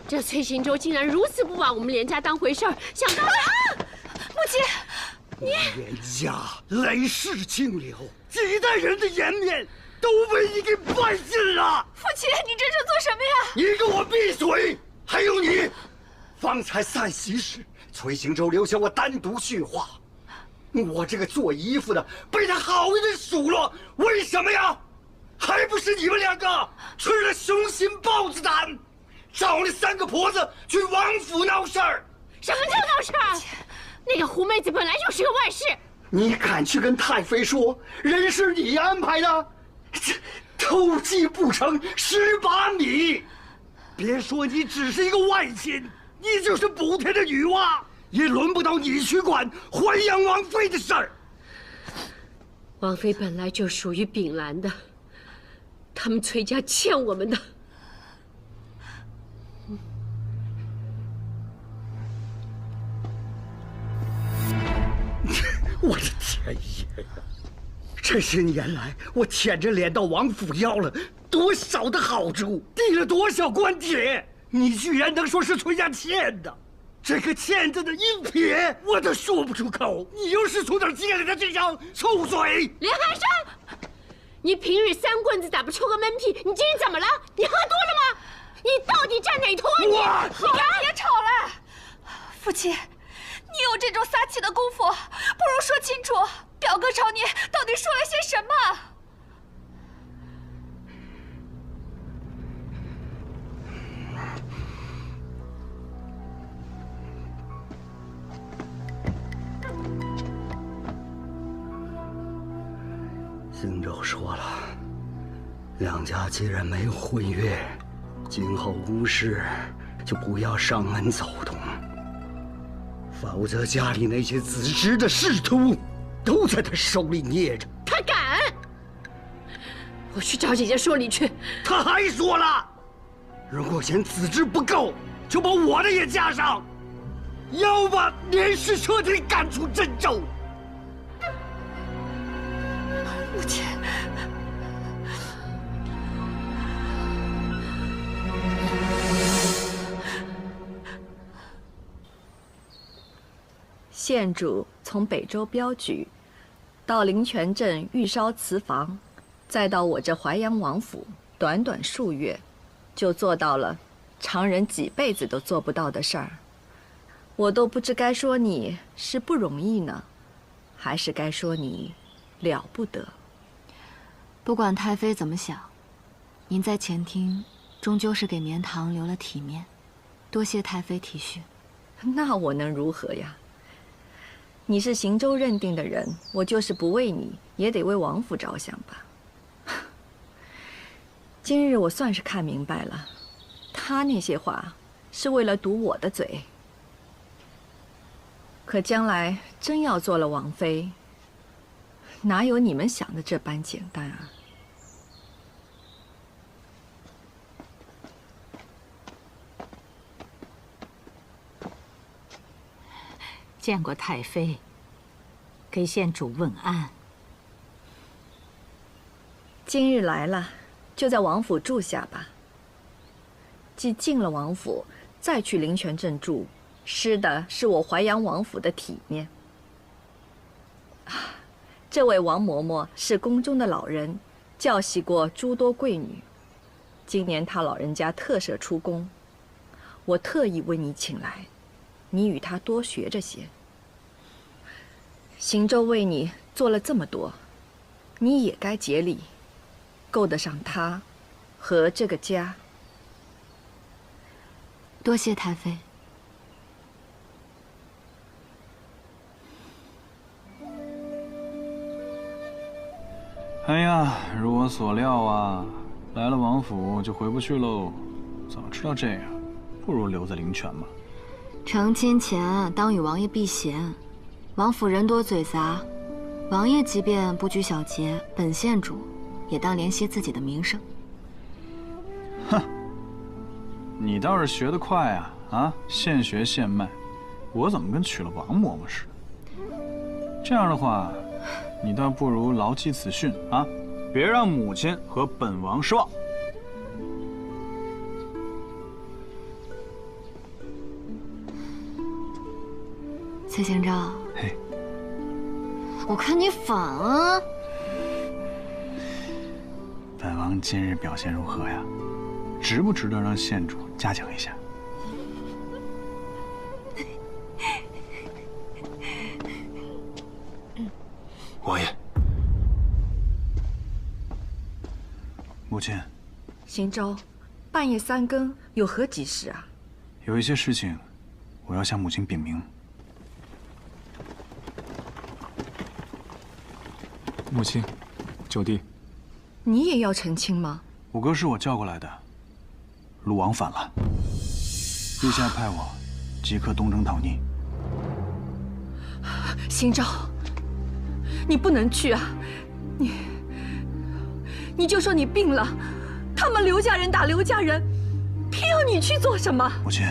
这崔行舟竟然如此不把我们连家当回事儿，想当母亲，你连家累世清流，几代人的颜面都被你给败尽了。父亲，你这是做什么呀？你给我闭嘴！还有你，方才散席时，崔行舟留下我单独训话，我这个做姨父的被他好一顿数落，为什么呀？还不是你们两个吃了雄心豹子胆，找了3个婆子去王府闹事儿。什么叫闹事儿？那个狐妹子本来就是个外室，你敢去跟太妃说人是你安排的？这偷鸡不成蚀把米。别说你只是一个外亲，你就是补天的女娲，也轮不到你去管淮阳王妃的事儿。王妃本来就属于秉兰的，他们崔家欠我们的。我的天爷呀！这些年来，我舔着脸到王府要了多少的好处，递了多少官帖，你居然能说是崔家欠的？这个欠字的一撇我都说不出口，你又是从哪儿借来的这张臭嘴？连寒生，你平日3棍子打不出个闷屁，你今天怎么了？你喝多了吗？你到底站哪头啊你？你敢别吵了，父亲，你有这种撒气的功夫，不如说清楚，表哥朝你到底说了些什么？行舟说了，两家既然没有婚约，今后无事就不要上门走动，否则家里那些子侄的仕途都在他手里捏着。他敢！我去找姐姐说理去。他还说了，如果嫌子侄不够，就把我的也加上，要把连氏彻底赶出郑州。母亲，县主从北周镖局，到灵泉镇玉烧瓷房，再到我这淮阳王府，短短数月，就做到了常人几辈子都做不到的事儿。我都不知该说你是不容易呢，还是该说你了不得。不管太妃怎么想，您在前厅终究是给绵堂留了体面，多谢太妃体恤。那我能如何呀？你是行舟认定的人，我就是不为你，也得为王府着想吧。今日我算是看明白了，他那些话是为了堵我的嘴。可将来真要做了王妃，哪有你们想的这般简单啊？见过太妃，给县主问安。今日来了，就在王府住下吧。既进了王府，再去灵泉镇住，失的是我淮阳王府的体面。这位王嬷嬷是宫中的老人，教习过诸多贵女。今年她老人家特赦出宫，我特意为你请来，你与她多学着些。行舟为你做了这么多，你也该竭力，够得上他和这个家。多谢太妃。哎呀，如我所料啊，来了王府就回不去喽。早知道这样，不如留在灵泉嘛。成亲前当与王爷避嫌，王府人多嘴杂，王爷即便不拘小节，本县主也当怜惜自己的名声。哼，你倒是学得快啊！啊，现学现卖，我怎么跟娶了王嬷嬷似的？这样的话，你倒不如牢记此训啊，别让母亲和本王失望。崔行昭，嘿，我看你反啊！本王今日表现如何呀？值不值得让县主嘉奖一下？王爷，母亲，行舟，半夜3更有何急事啊？有一些事情，我要向母亲禀明。母亲，九弟，你也要澄清吗？五哥是我叫过来的，鲁王反了，陛下派我即刻东征讨逆。行舟，你不能去啊！你就说你病了，他们刘家人打刘家人，偏要你去做什么？母亲，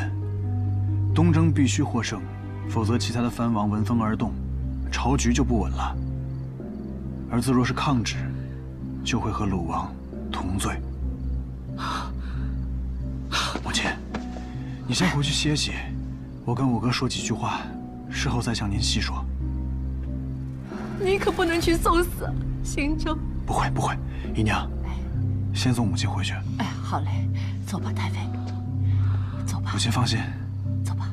东征必须获胜，否则其他的藩王闻风而动，朝局就不稳了。儿子若是抗旨，就会和鲁王同罪。母亲，你先回去歇息，我跟五哥说几句话，事后再向您细说。你可不能去送死，行舟。不会不会，姨娘，先送母亲回去。哎，好嘞，走吧，太妃，走吧。母亲放心，走吧。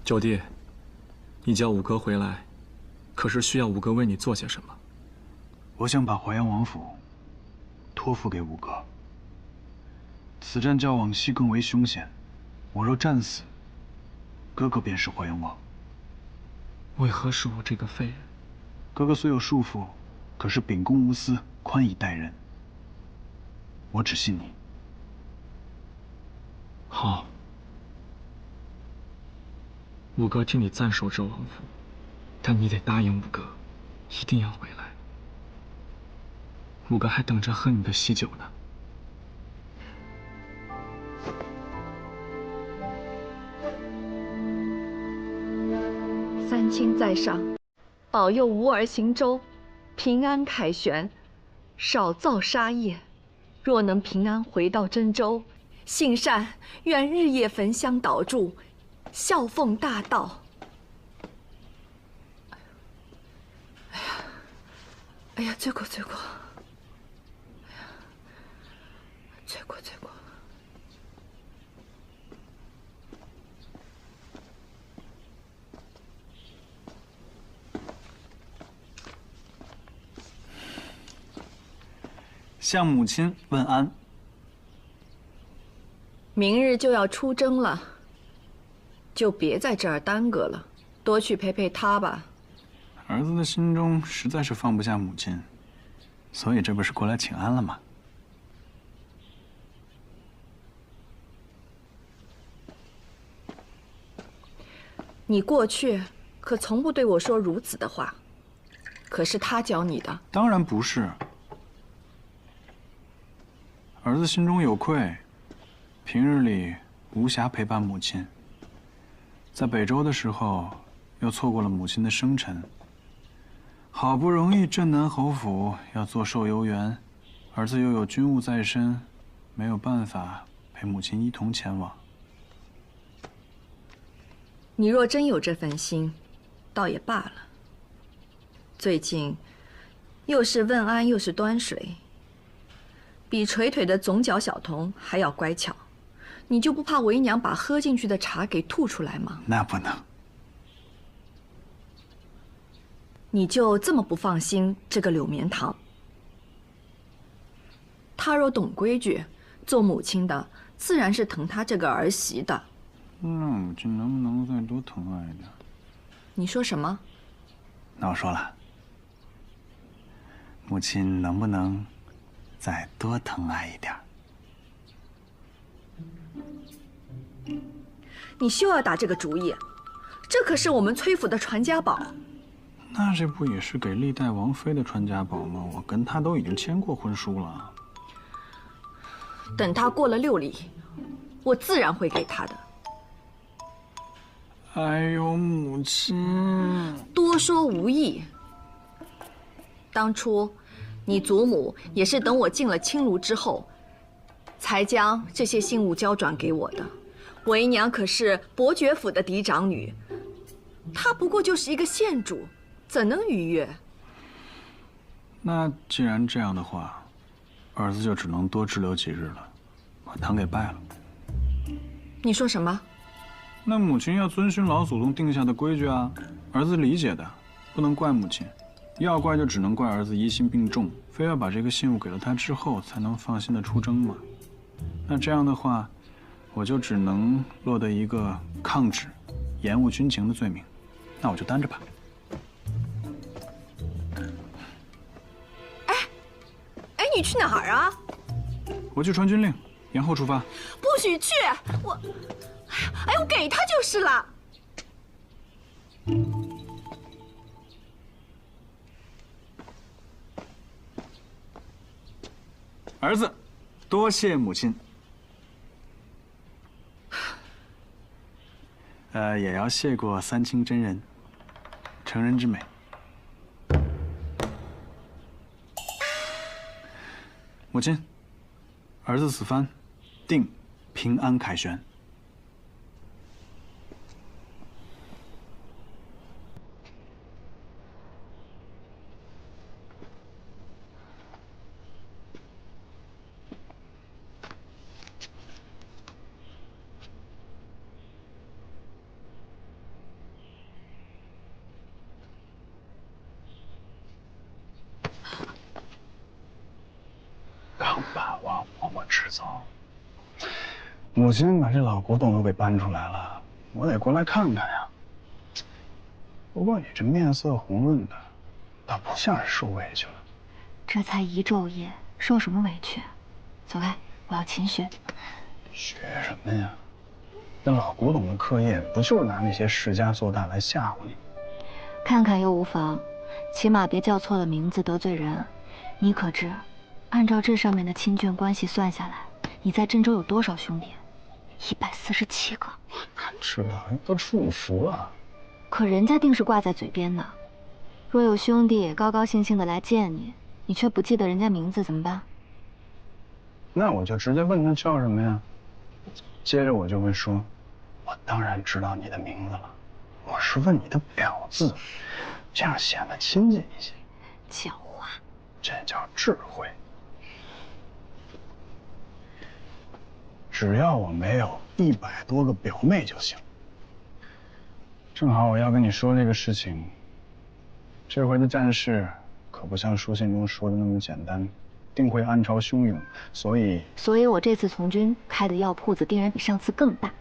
九弟，你叫五哥回来，可是需要五哥为你做些什么？我想把淮阳王府托付给五哥。此战较往昔更为凶险，我若战死，哥哥便是淮阳王。为何是我这个废人？哥哥虽有束缚，可是秉公无私，宽以待人。我只信你。好，五哥替你暂守这王府，但你得答应五哥，一定要回来。五哥还等着喝你的喜酒呢。三清在上，保佑吾儿行舟平安凯旋，少造杀业。若能平安回到真州，信善愿日夜焚香祷祝，孝奉大道。哎呀，罪过罪过！哎呀，罪过罪过！向母亲问安。明日就要出征了，就别在这儿耽搁了，多去陪陪他吧。儿子的心中实在是放不下母亲，所以这不是过来请安了吗？你过去可从不对我说如此的话，可是他教你的。当然不是。儿子心中有愧，平日里无暇陪伴母亲，在北周的时候又错过了母亲的生辰。好不容易镇南侯府要做寿游园，儿子又有军务在身，没有办法陪母亲一同前往。你若真有这份心，倒也罢了。最近又是问安又是端水，比垂腿的总角小童还要乖巧，你就不怕为娘把喝进去的茶给吐出来吗？那不能。你就这么不放心这个柳绵堂？他若懂规矩，做母亲的自然是疼他这个儿媳的。那母亲能不能再多疼爱一点？你说什么？那我说了，母亲能不能再多疼爱一点？你休要打这个主意，这可是我们崔府的传家宝。那这不也是给历代王妃的传家宝吗？我跟她都已经签过婚书了。等他过了6礼，我自然会给他的。哎呦，母亲，多说无益。当初，你祖母也是等我进了青庐之后，才将这些信物交转给我的。为娘可是伯爵府的嫡长女，她不过就是一个县主，怎能逾越？那既然这样的话，儿子就只能多滞留几日了，把堂给拜了。你说什么？那母亲要遵循老祖宗定下的规矩啊，儿子理解的，不能怪母亲。要怪就只能怪儿子疑心病重，非要把这个信物给了他之后，才能放心的出征嘛。那这样的话，我就只能落得一个抗旨、延误军情的罪名，那我就担着吧。哎，你去哪儿啊？我去传军令，延后出发。不许去！我给他就是了。儿子，多谢母亲。也要谢过三清真人，成人之美。母亲，儿子此番定平安凯旋。刚把王嬷嬷支走，母亲把这老古董都给搬出来了，我得过来看看呀。不过你这面色红润的，倒不像是受委屈了。这才一昼夜，受什么委屈？走开，我要勤学。学什么呀？那老古董的课业不就是拿那些世家做大来吓唬你？看看又无妨，起码别叫错了名字得罪人。你可知，按照这上面的亲眷关系算下来，你在郑州有多少兄弟？147个。知道，都出服了。可人家定是挂在嘴边呢。若有兄弟高高兴兴的来见你，你却不记得人家名字怎么办？那我就直接问他叫什么呀？接着我就会说，我当然知道你的名字了，我是问你的表字，这样显得亲近一些。狡猾，这叫智慧。只要我没有100多个表妹就行。正好我要跟你说这个事情，这回的战事可不像书信中说的那么简单，定会暗潮汹涌，所以我这次从军开的药铺子定然比上次更大。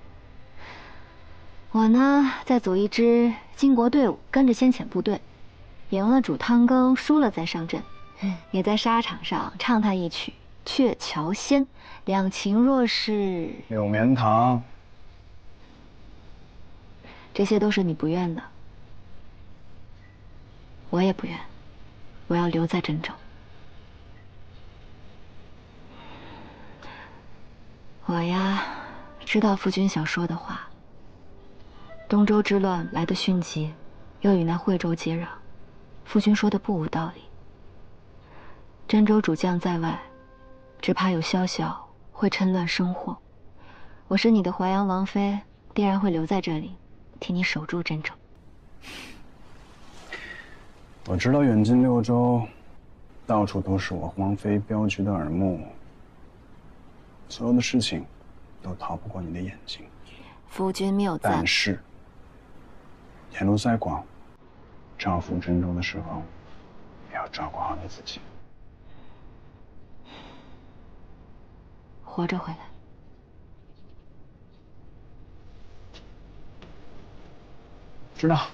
我呢，再组一支巾帼队伍，跟着先遣部队，赢了煮汤羹，输了再上阵，也在沙场上唱他一曲《鹊桥仙》，两情若是柳绵堂。这些都是你不愿的，我也不愿。我要留在郑州。我呀，知道夫君想说的话。东周之乱来得迅疾，又与那惠州接壤，夫君说的不无道理。郑州主将在外，只怕有宵小会趁乱生祸。我是你的淮阳王妃，定然会留在这里，替你守住郑州。我知道远近6州，到处都是我王妃镖局的耳目，所有的事情都逃不过你的眼睛。夫君谬赞。但是，沿路再广，照拂郑州的时候，也要照顾好你自己。活着回来。知道。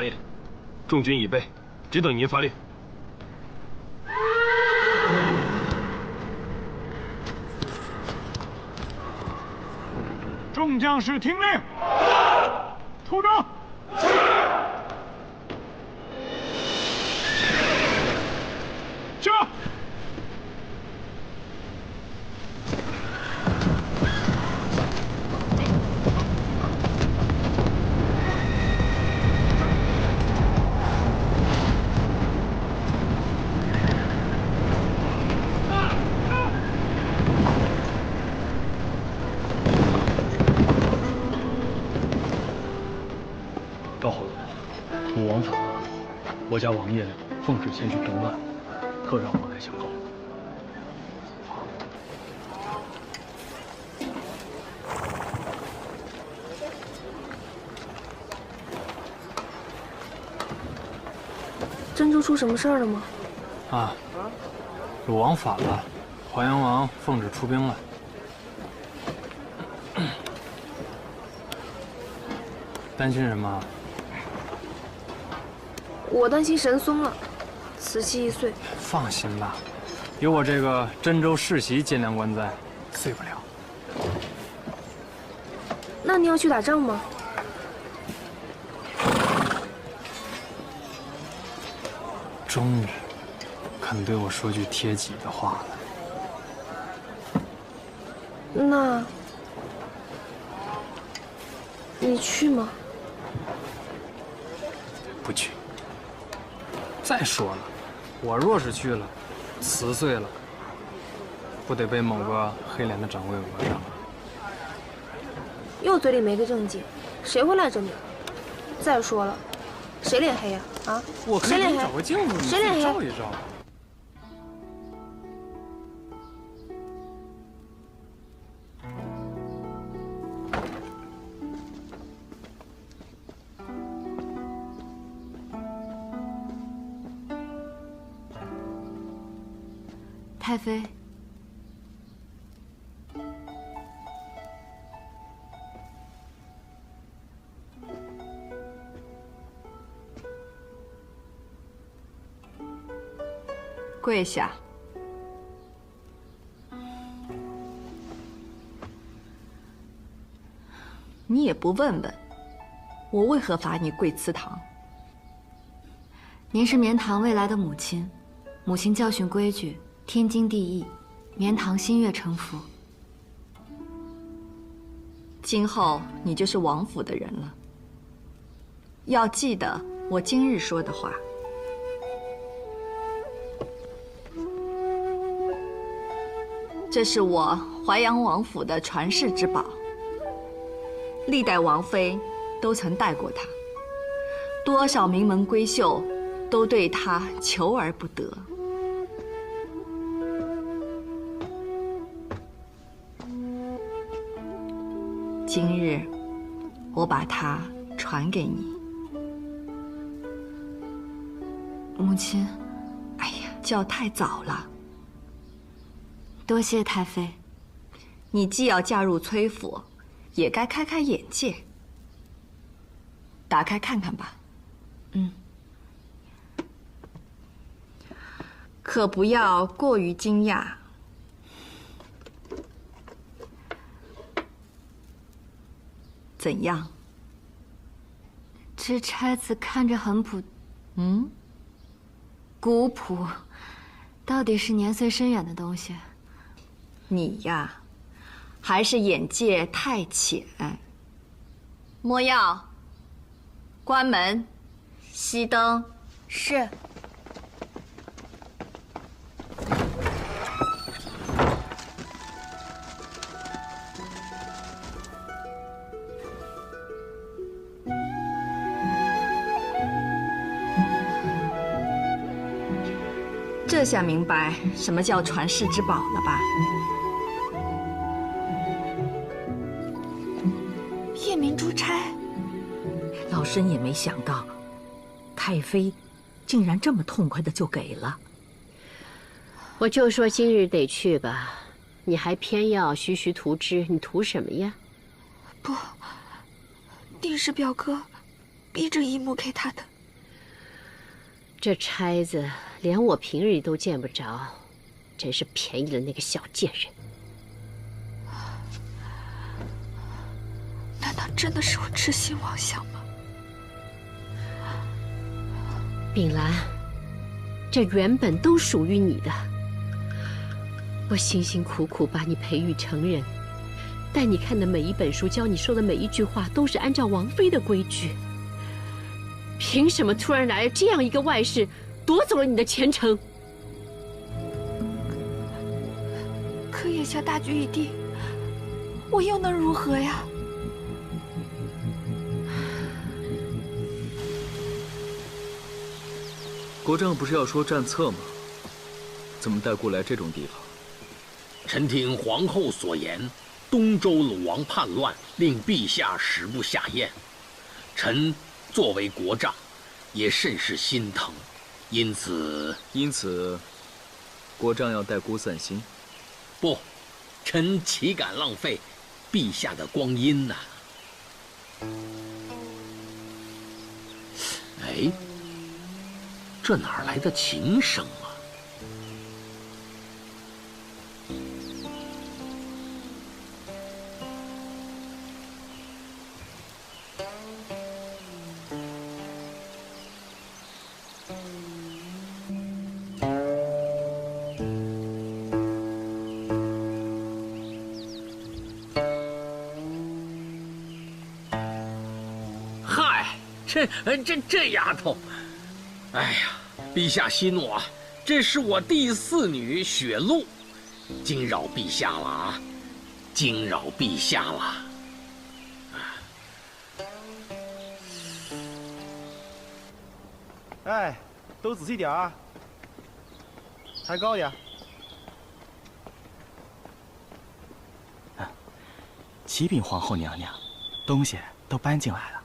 爷，众军已备，只等您发令。众将士听令，出征！下！高侯，武王死了，我家王爷奉旨前去平乱，特让我来相告。珍珠出什么事儿了吗？啊，鲁王反了，淮阳王奉旨出兵了。担心什么？我担心神松了，瓷器一碎。放心吧，有我这个真州世袭监粮官在，碎不了。那你要去打仗吗？终于肯对我说句贴己的话了。那你去吗？不去。再说了，我若是去了，瓷碎了，不得被某个黑脸的掌柜讹上？又嘴里没个正经，谁会赖着你？再说了，谁脸黑呀？啊？我可以给你找个镜子，你自己照一照。太妃，跪下。你也不问问，我为何罚你跪祠堂？您是绵堂未来的母亲，母亲教训规矩天经地义，绵堂心悦诚服。今后你就是王府的人了，要记得我今日说的话。这是我淮阳王府的传世之宝，历代王妃都曾戴过它，多少名门闺秀都对它求而不得。今日我把它传给你。母亲，哎呀，叫太早了。多谢太妃。你既要嫁入崔府，也该开开眼界。打开看看吧。嗯。可不要过于惊讶。怎样？这钗子看着很古朴，到底是年岁深远的东西。你呀，还是眼界太浅。莫要，关门，熄灯。是。这下明白什么叫传世之宝了吧？夜明珠钗，老身也没想到，太妃竟然这么痛快的就给了。我就说今日得去吧，你还偏要徐徐图之，你图什么呀？不，定是表哥逼着姨母给他的。这差子连我平日里都见不着，真是便宜了那个小贱人。难道真的是我痴心妄想吗？秉兰，这原本都属于你的。我辛辛苦苦把你培育成人，带你看的每一本书，教你说的每一句话，都是按照王妃的规矩。凭什么突然来了这样一个外室，夺走了你的前程？可眼下大局已定，我又能如何呀？国丈不是要说战策吗？怎么带过来这种地方？臣听皇后所言，东周鲁王叛乱，令陛下食不下咽。臣作为国丈，也甚是心疼，因此，国丈要带孤散心？不，臣岂敢浪费陛下的光阴呐！哎，这哪来的琴声啊？这丫头，哎呀，陛下息怒啊！这是我第4女雪露，惊扰陛下了啊！惊扰陛下了。哎，都仔细点啊，抬高点。启禀皇后娘娘，东西都搬进来了。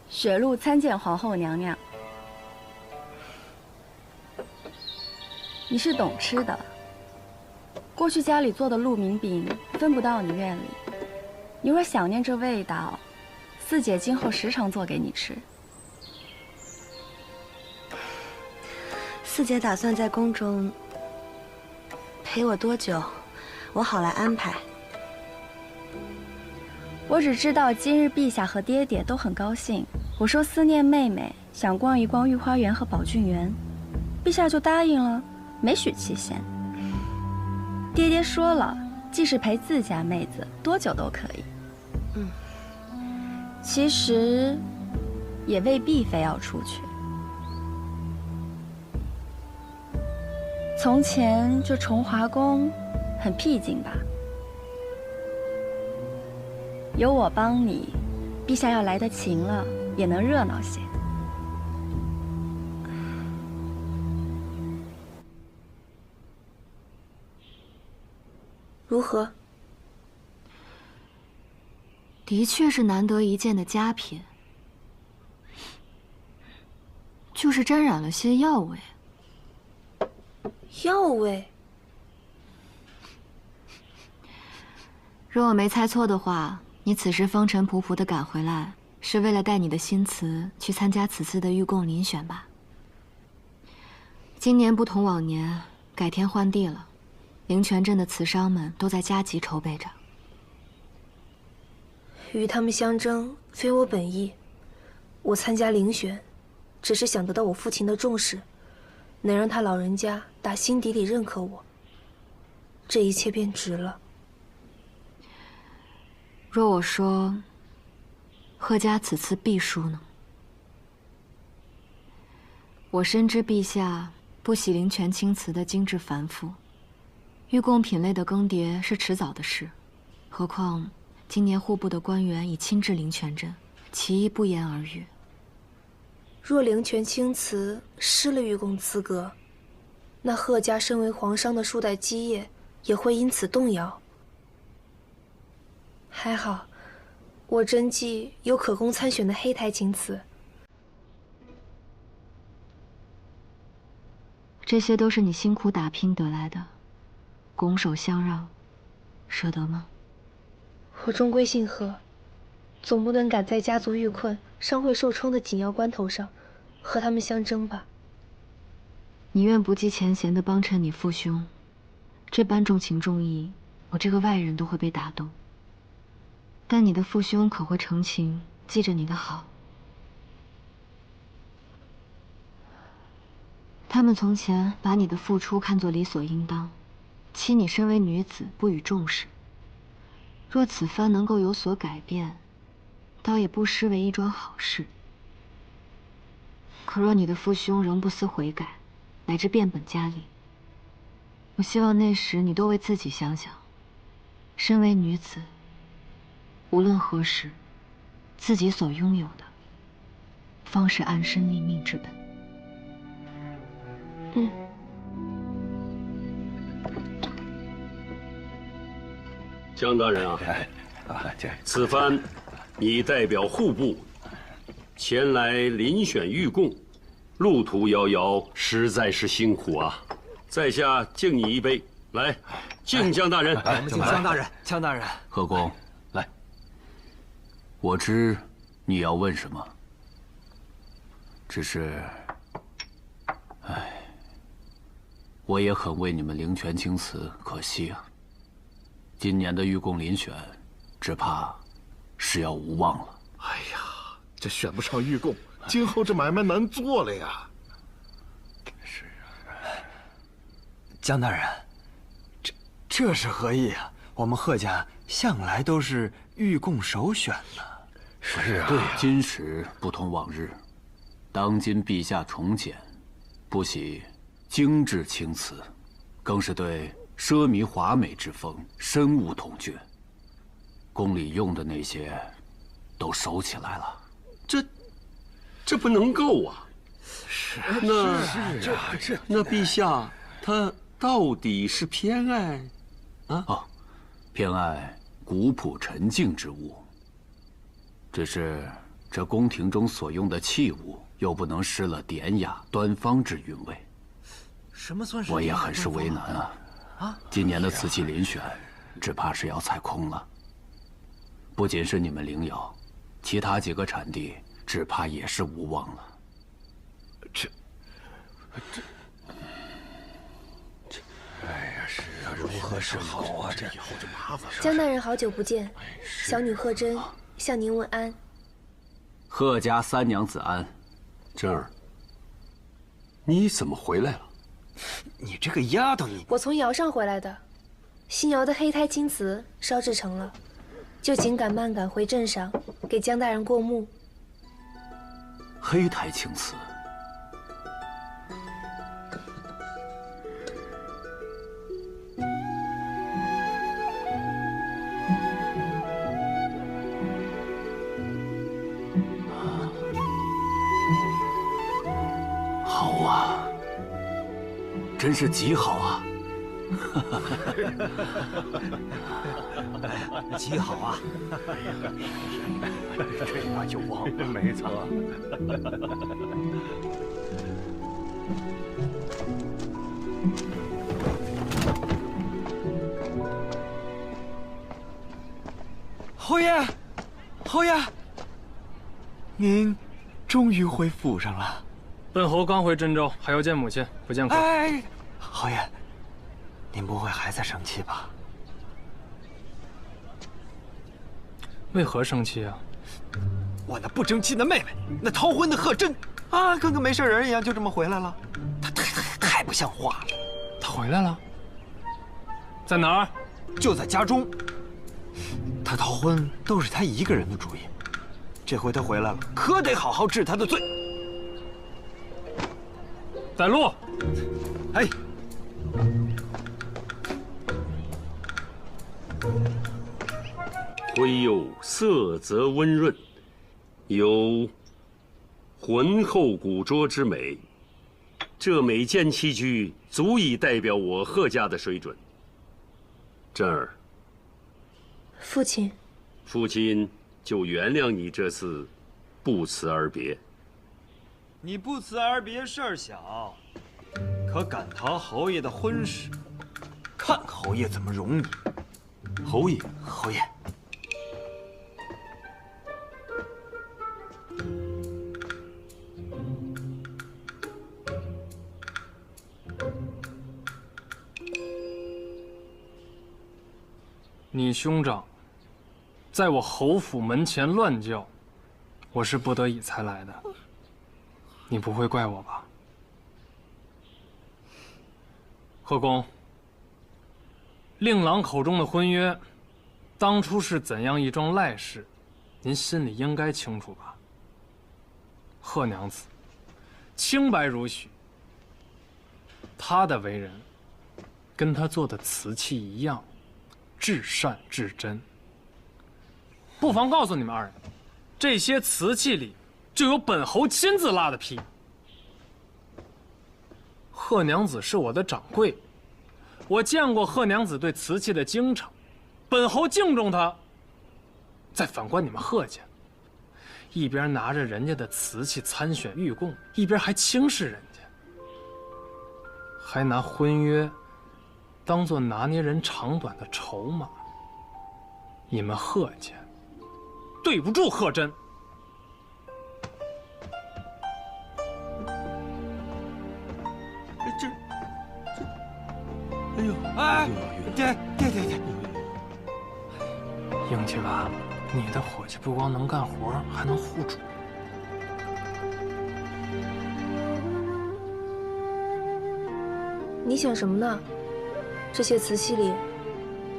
雪露参见皇后娘娘。你是懂吃的，过去家里做的鹿鸣饼分不到你院里。你若想念这味道，四姐今后时常做给你吃。四姐打算在宫中陪我多久，我好来安排。我只知道今日陛下和爹爹都很高兴。我说思念妹妹，想逛一逛御花园和宝骏园，陛下就答应了，没许期限。爹爹说了，即使陪自家妹子多久都可以。其实也未必非要出去。从前这崇华宫很僻静吧？有我帮你，陛下要来得勤了，也能热闹些。如何？的确是难得一见的佳品，就是沾染了些药味。药味？若我没猜错的话，你此时风尘仆仆地赶回来，是为了带你的新词去参加此次的御贡遴选吧？今年不同往年，改天换地了，灵泉镇的词商们都在加急筹备着。与他们相争，非我本意。我参加遴选，只是想得到我父亲的重视，能让他老人家打心底里认可我，这一切便值了。若我说，贺家此次必输呢？我深知陛下不喜灵泉青瓷的精致繁复，御贡品类的更迭是迟早的事。何况今年户部的官员已亲至灵泉镇，其意不言而喻。若灵泉青瓷失了御贡资格，那贺家身为皇商的数代基业也会因此动摇。还好，我真迹有可供参选的黑台青瓷。这些都是你辛苦打拼得来的，拱手相让，舍得吗？我终归姓贺，总不能赶在家族遇困、商会受冲的紧要关头上，和他们相争吧。你愿不计前嫌地帮衬你父兄，这般重情重义，我这个外人都会被打动。但你的父兄可会成情，记着你的好。他们从前把你的付出看作理所应当，欺你身为女子不予重视。若此番能够有所改变，倒也不失为一桩好事。可若你的父兄仍不思悔改，乃至变本加厉，我希望那时你多为自己想想。身为女子，无论何时，自己所拥有的，方是安身立命之本。江大人啊，此番你代表户部前来遴选御贡，路途遥遥，实在是辛苦啊！在下敬你一杯，来，敬江大人。我们敬江大人，江大人。贺公，来。我知你要问什么，只是，我也很为你们灵泉青瓷可惜啊。今年的御贡遴选，只怕是要无望了。哎呀，这选不上御贡，今后这买卖难做了呀。是啊，江大人，这是何意啊？我们贺家向来都是御贡首选呢。是啊，对，今时不同往日，当今陛下重简，不喜精致青瓷，更是对奢靡华美之风深恶痛绝。宫里用的那些，都收起来了。这不能够啊！是，那陛下他到底是偏爱啊？哦，偏爱古朴沉静之物。只是这宫廷中所用的器物，又不能失了典雅端方之韵味。什么算是？我也很是为难啊！今年的瓷器遴选，只怕是要踩空了。不仅是你们灵窑，其他几个产地只怕也是无望了。哎呀，是啊，如何是好啊？这以后就麻烦了。江大人好久不见，小女贺真向您问安。贺家三娘子安。真儿，你怎么回来了？你这个丫头，你！我从窑上回来的，新窑的黑胎青瓷烧制成了，就紧赶慢赶回镇上给江大人过目。黑胎青瓷。好啊，真是极好啊！极好啊！这把就忘了，没错。侯爷，侯爷，您终于回府上了。本侯刚回郑州，还要见母亲，不见客。哎，侯爷，您不会还在生气吧？为何生气啊？我那不争气的妹妹，那逃婚的贺真啊，跟个没事人一样，就这么回来了。她太不像话了。她回来了？在哪儿？就在家中。她逃婚都是她一个人的主意，这回她回来了，可得好好治她的罪。带路。哎。徽釉色泽温润，有浑厚古拙之美。这每件器具足以代表我贺家的水准。真儿，父亲，父亲就原谅你这次不辞而别。你不辞而别事儿小，可赶逃侯爷的婚事，看侯爷怎么容你。侯爷，侯爷，你兄长在我侯府门前乱叫，我是不得已才来的。你不会怪我吧？贺公，令郎口中的婚约，当初是怎样一桩赖事，您心里应该清楚吧？贺娘子清白如许，她的为人跟她做的瓷器一样，至善至真。不妨告诉你们二人，这些瓷器里就有本侯亲自拉的坯。贺娘子是我的掌柜，我见过贺娘子对瓷器的精诚，本侯敬重她。再反观你们贺家，一边拿着人家的瓷器参选御贡，一边还轻视人家，还拿婚约当作拿捏人长短的筹码。你们贺家对不住贺真。哎呦，哎，爹，英七娃，你的伙计不光能干活，还能护主。你想什么呢？这些瓷器里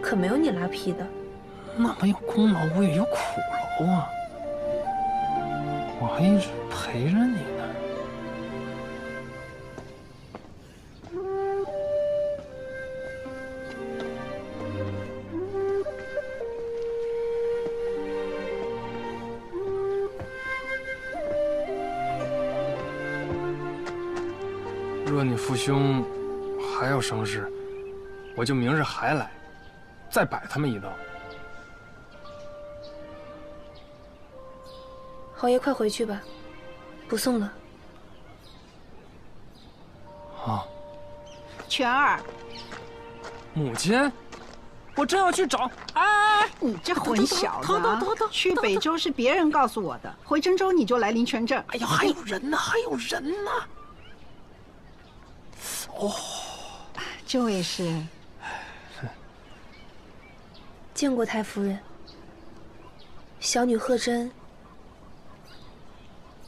可没有你拉坯的。那没有功劳，我也有苦劳啊！我还一直陪着你呢。若你父兄还要生事，我就明日还来，再摆他们一道。侯爷，快回去吧，不送了。啊，全儿，母亲，我正要去找。哎，你这混小子！去北周是别人告诉我的，回真州你就来临泉镇。哎呀，还有人呢，还有人呢！哦，这位是？见过太夫人。小女贺真。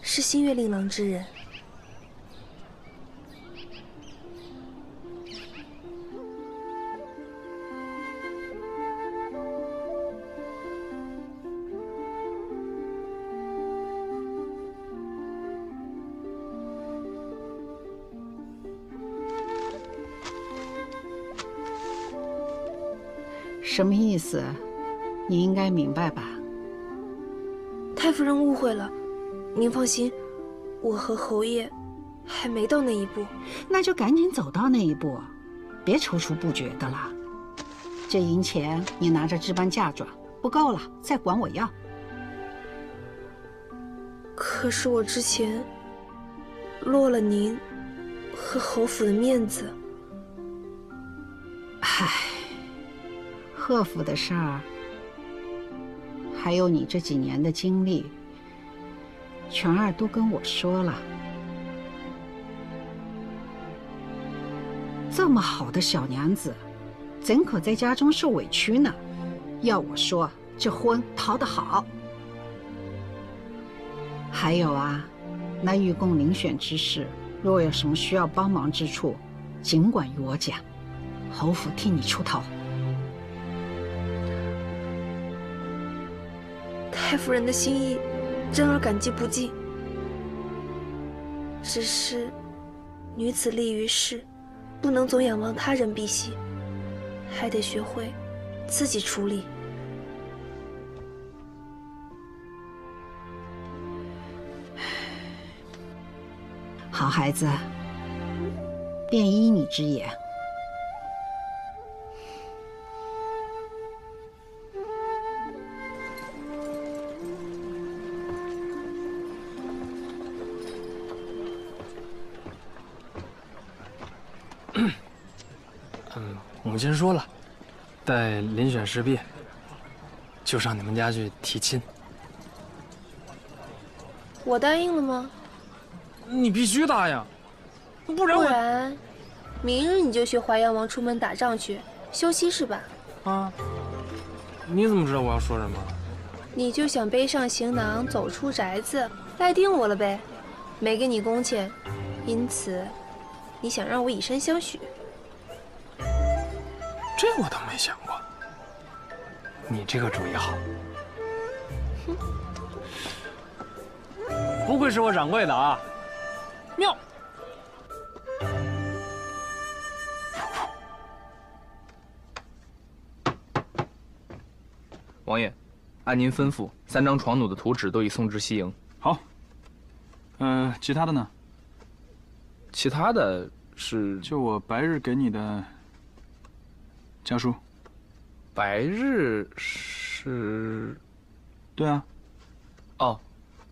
是新月令郎之人。什么意思？你应该明白吧？太夫人误会了。您放心，我和侯爷还没到那一步。那就赶紧走到那一步，别踌躇不决的了。这银钱你拿着置办嫁妆，不够了再管我要。可是我之前落了您和侯府的面子。唉，贺府的事儿，还有你这几年的经历。全儿都跟我说了，这么好的小娘子，怎可在家中受委屈呢？要我说，这婚讨得好。还有啊，那御贡遴选之事，若有什么需要帮忙之处，尽管与我讲，侯府替你出头。太夫人的心意，真儿感激不尽。只是，女子立于世，不能总仰望他人碧玺，还得学会自己处理。好孩子，便依你之言。母亲说了，待遴选事毕，就上你们家去提亲。我答应了吗？你必须答应，不然我……不然，明日你就学淮阳王出门打仗去，休息是吧？啊，你怎么知道我要说什么？你就想背上行囊走出宅子，赖定我了呗？没给你工钱，因此你想让我以身相许？这我倒没想过。你这个主意好。不愧是我掌柜的啊，妙。王爷，按您吩咐，3张床弩的图纸都已送至西营。好。其他的呢？其他的是就我白日给你的家书。白日是？对啊。哦，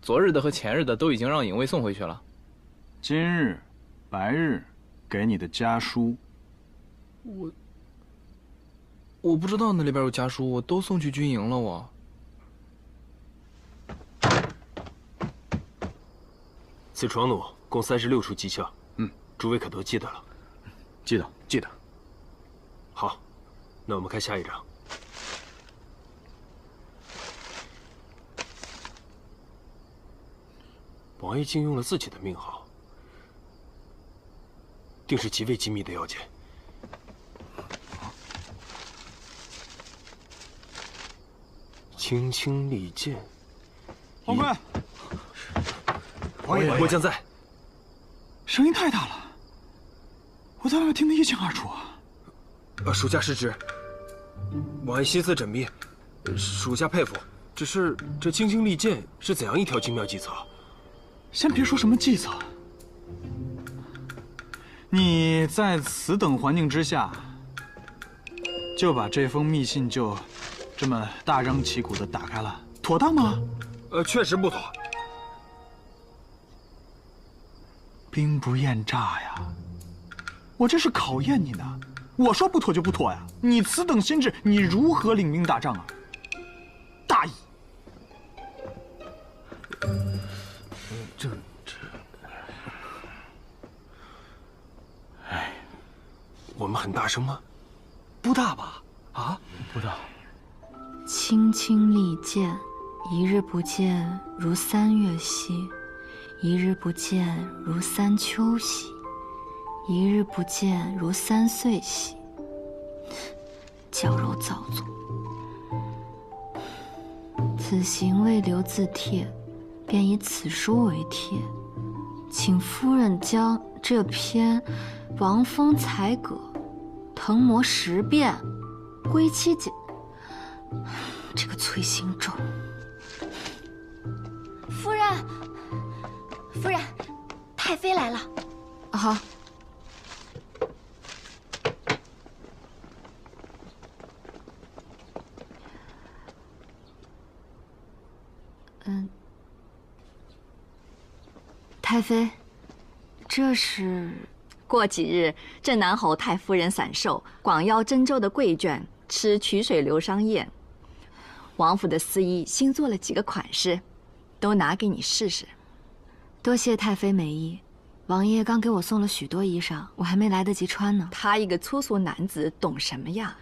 昨日的和前日的都已经让影卫送回去了。今日，白日给你的家书。我不知道那里边有家书，我都送去军营了。我。此床弩共36处机枪，诸位可都记得了？记得，记得。好，那我们看下一张。王爷竟用了自己的命号，定是极为机密的要件。青青利剑。王贵，王爷，末将在。声音太大了，我在外面听得一清二楚啊。属下失职，王爷心思缜密，属下佩服。只是这青青利剑是怎样一条精妙计策？先别说什么计策，你在此等环境之下，就把这封密信就这么大张旗鼓地打开了，妥当吗？确实不妥。兵不厌诈呀！我这是考验你呢。我说不妥就不妥呀！你此等心智，你如何领兵打仗啊？大意。哎，我们很大声吗？不大吧？啊，不大。青青利剑，一日不见如3月兮，一日不见如3秋兮，一日不见如3岁兮。矫揉造作。此行未留字帖，便以此书为帖，请夫人将这篇王风才葛，誊摹10遍，归期检。这个崔行仲，夫人，夫人，太妃来了。好。太妃，这是过几日镇南侯太夫人散寿，广邀真州的贵眷吃曲水流觞宴。王府的司仪新做了几个款式，都拿给你试试。多谢太妃美意，王爷刚给我送了许多衣裳，我还没来得及穿呢。他一个粗俗男子懂什么呀？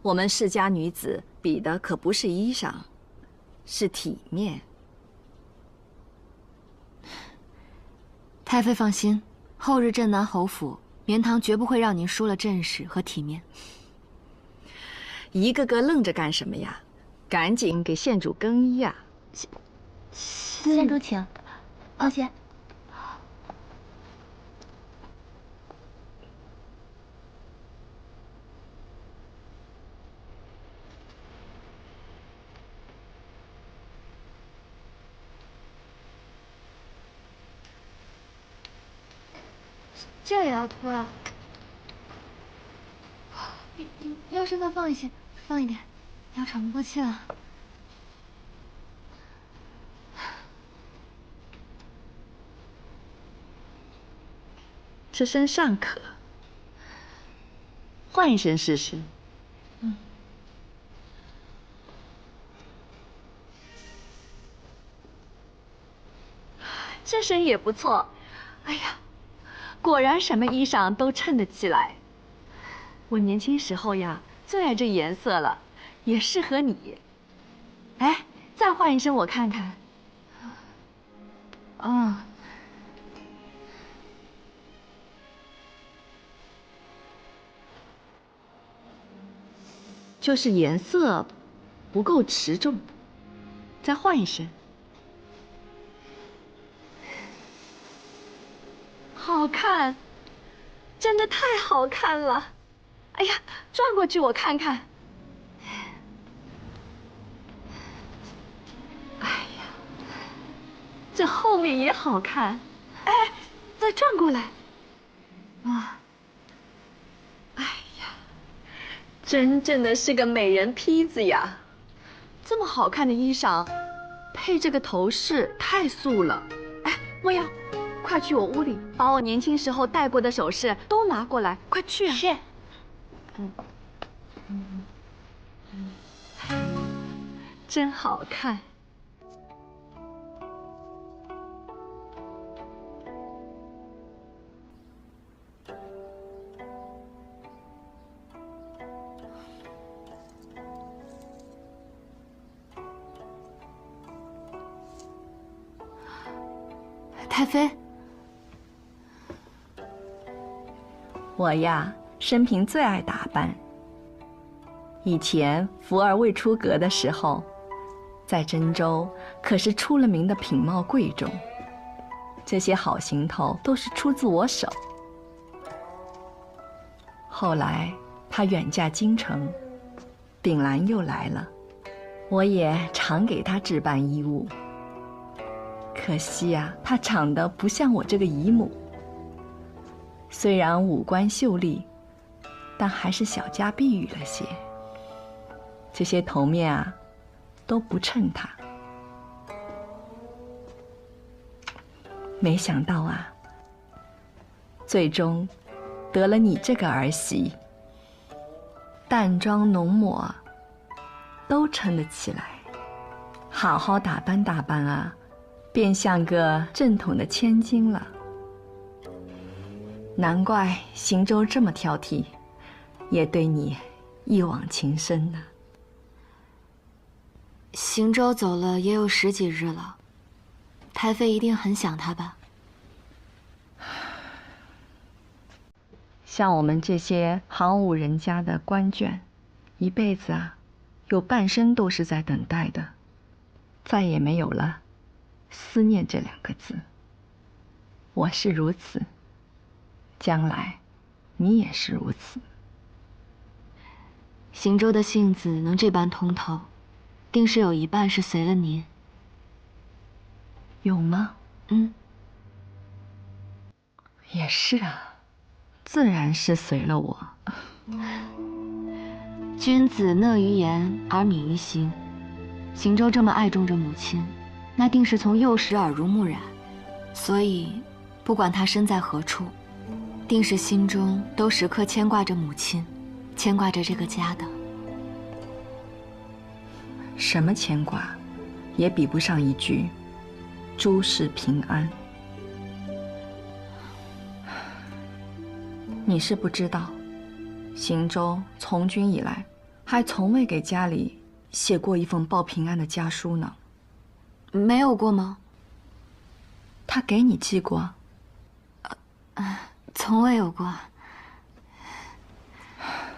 我们世家女子比的可不是衣裳，是体面。太妃放心，后日镇南侯府绵堂绝不会让您输了正式和体面。一个个愣着干什么呀？赶紧给县主更衣啊！县主请，抱歉。这也要脱啊？要是再放一些，放一点，要喘不过气了。这身尚可，换一身试试。这身也不错。哎呀，果然什么衣裳都衬得起来。我年轻时候呀，最爱这颜色了，也适合你。哎，再换一身我看看。啊。就是颜色不够持重，再换一身。好看，真的太好看了！哎呀，转过去我看看。哎呀，这后面也好看。哎，再转过来。啊。真正的是个美人坯子呀！这么好看的衣裳，配这个头饰太素了。哎，莫瑶，快去我屋里把我年轻时候戴过的首饰都拿过来，快去啊！是。真好看。太妃，我呀，生平最爱打扮。以前福儿未出阁的时候，在真州可是出了名的品貌贵重，这些好行头都是出自我手。后来她远嫁京城，秉兰又来了，我也常给她置办衣物。可惜呀，她长得不像我这个姨母。虽然五官秀丽，但还是小家碧玉了些。这些头面啊，都不衬她。没想到啊，最终得了你这个儿媳，淡妆浓抹都撑得起来，好好打扮打扮啊，便像个正统的千金了。难怪邢州这么挑剔，也对你一往情深呢。邢州走了也有10几日了，太妃一定很想他吧？像我们这些行伍人家的官眷，一辈子啊，有半生都是在等待的，再也没有了思念这2个字。我是如此，将来你也是如此。邢州的性子能这般通透，定是有一半是随了您。有吗？也是啊，自然是随了我。君子讷于言而敏于行，邢州这么爱重着母亲，那定是从幼时耳濡目染，所以不管他身在何处，定是心中都时刻牵挂着母亲，牵挂着这个家的。什么牵挂，也比不上一句“诸事平安”。你是不知道，邢州从军以来，还从未给家里写过一封报平安的家书呢。没有过吗？他给你寄过？从未有过。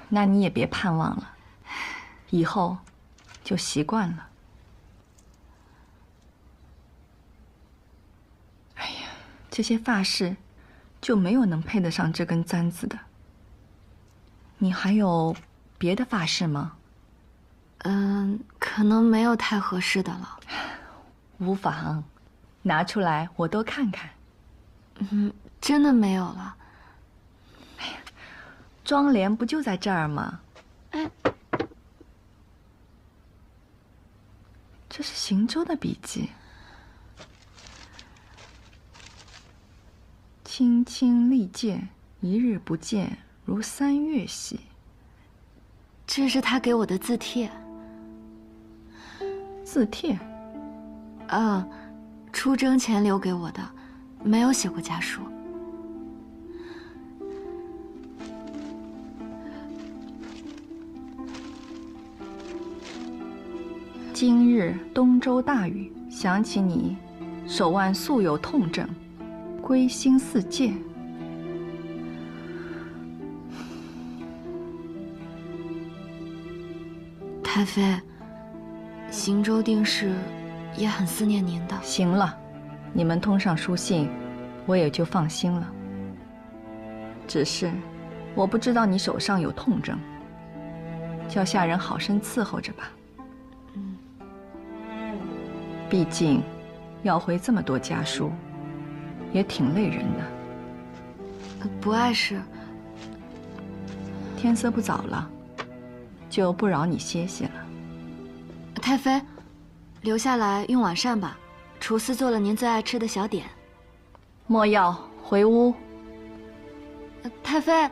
那你也别盼望了，以后就习惯了。哎呀，这些发饰就没有能配得上这根簪子的。你还有别的发饰吗？可能没有太合适的了。无妨，拿出来我都看看。真的没有了。哎呀，妆奁不就在这儿吗？这是邢州的笔记。青青历见，一日不见，如3月兮。这是他给我的字帖。字帖？出征前留给我的，没有写过家书。今日东周大雨，想起你手腕素有痛症，归心似箭。太妃，邢州定是也很思念您的。行了，你们通上书信，我也就放心了。只是我不知道你手上有痛症，叫下人好生伺候着吧。毕竟要回这么多家书，也挺累人的。不碍事。天色不早了，就不扰你歇歇了。太妃，留下来用晚膳吧。厨司做了您最爱吃的小点。莫要，回屋。太妃。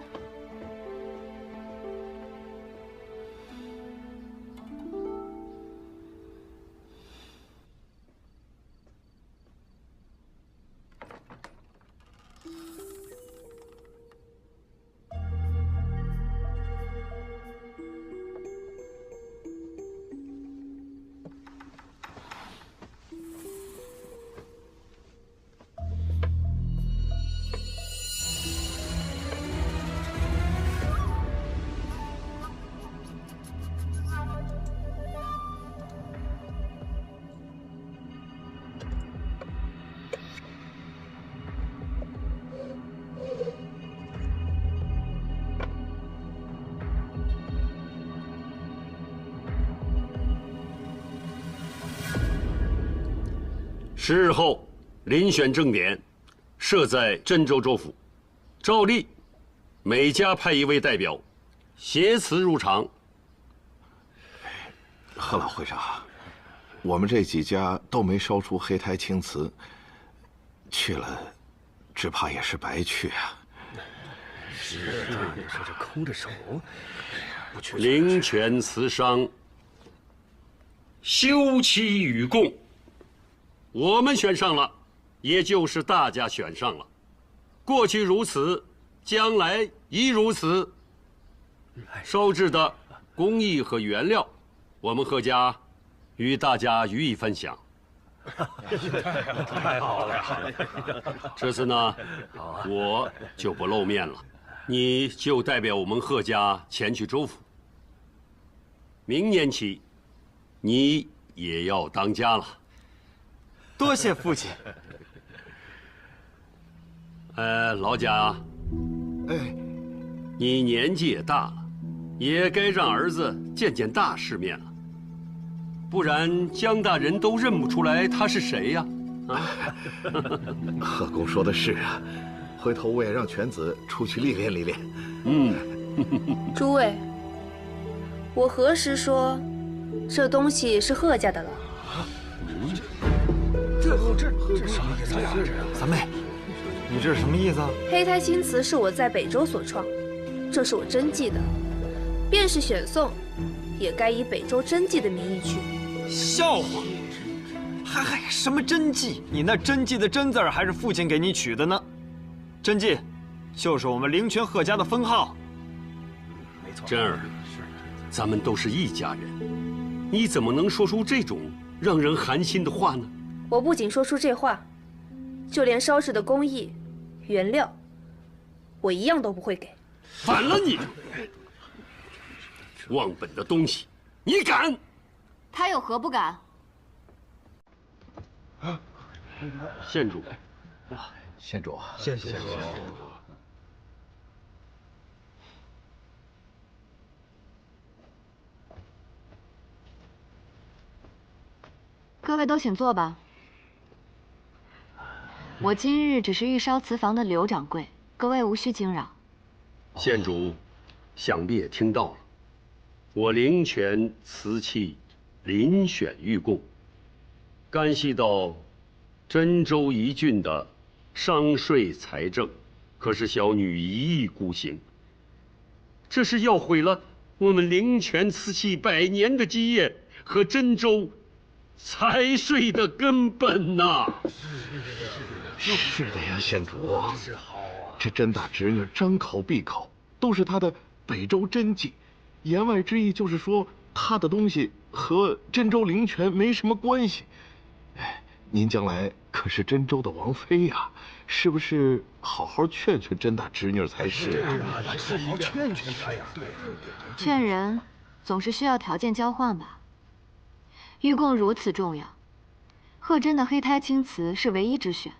10日后，遴选正典设在真州州府，照例每家派一位代表携词入场。贺老会长，我们这几家都没烧出黑胎青瓷，去了，只怕也是白去啊。是啊，你说这空着手，不去。灵泉瓷商，休戚与共。我们选上了，也就是大家选上了。过去如此，将来亦如此。烧制的工艺和原料，我们贺家与大家予以分享。太好了！这次呢，我就不露面了，你就代表我们贺家前去州府。明年起，你也要当家了。多谢父亲。老贾，你年纪也大了，也该让儿子见见大世面了，不然江大人都认不出来他是谁呀！贺公说的是啊，回头我也让犬子出去历练历练。诸位，我何时说这东西是贺家的了？这什么意思呀？三妹，你这是什么意思啊？黑胎青瓷是我在北周所创，这是我真迹的，便是选送，也该以北周真迹的名义去。笑话！嗨，什么真迹？你那真迹的真字还是父亲给你取的呢。真迹，就是我们灵泉贺家的封号。没错。真儿，咱们都是一家人，你怎么能说出这种让人寒心的话呢？我不仅说出这话，就连烧制的工艺、原料，我一样都不会给。反了你！忘本的东西，你敢？他有何不敢？县主，县主，谢谢。各位都请坐吧。我今日只是御烧瓷房的刘掌柜，各位无需惊扰。县主，想必也听到了，我灵泉瓷器遴选御贡，干系到真州一郡的商税财政，可是小女一意孤行。这是要毁了我们灵泉瓷器100年的基业和真州财税的根本呐！是的呀，县主，这甄大侄女张口闭口都是她的北周真迹，言外之意就是说他的东西和真州灵泉没什么关系。哎，您将来可是真州的王妃呀，是不是好好劝劝甄大侄女才是啊？好好劝劝他呀。劝人总是需要条件交换吧。玉贡如此重要，贺真的黑胎青瓷是唯一之选，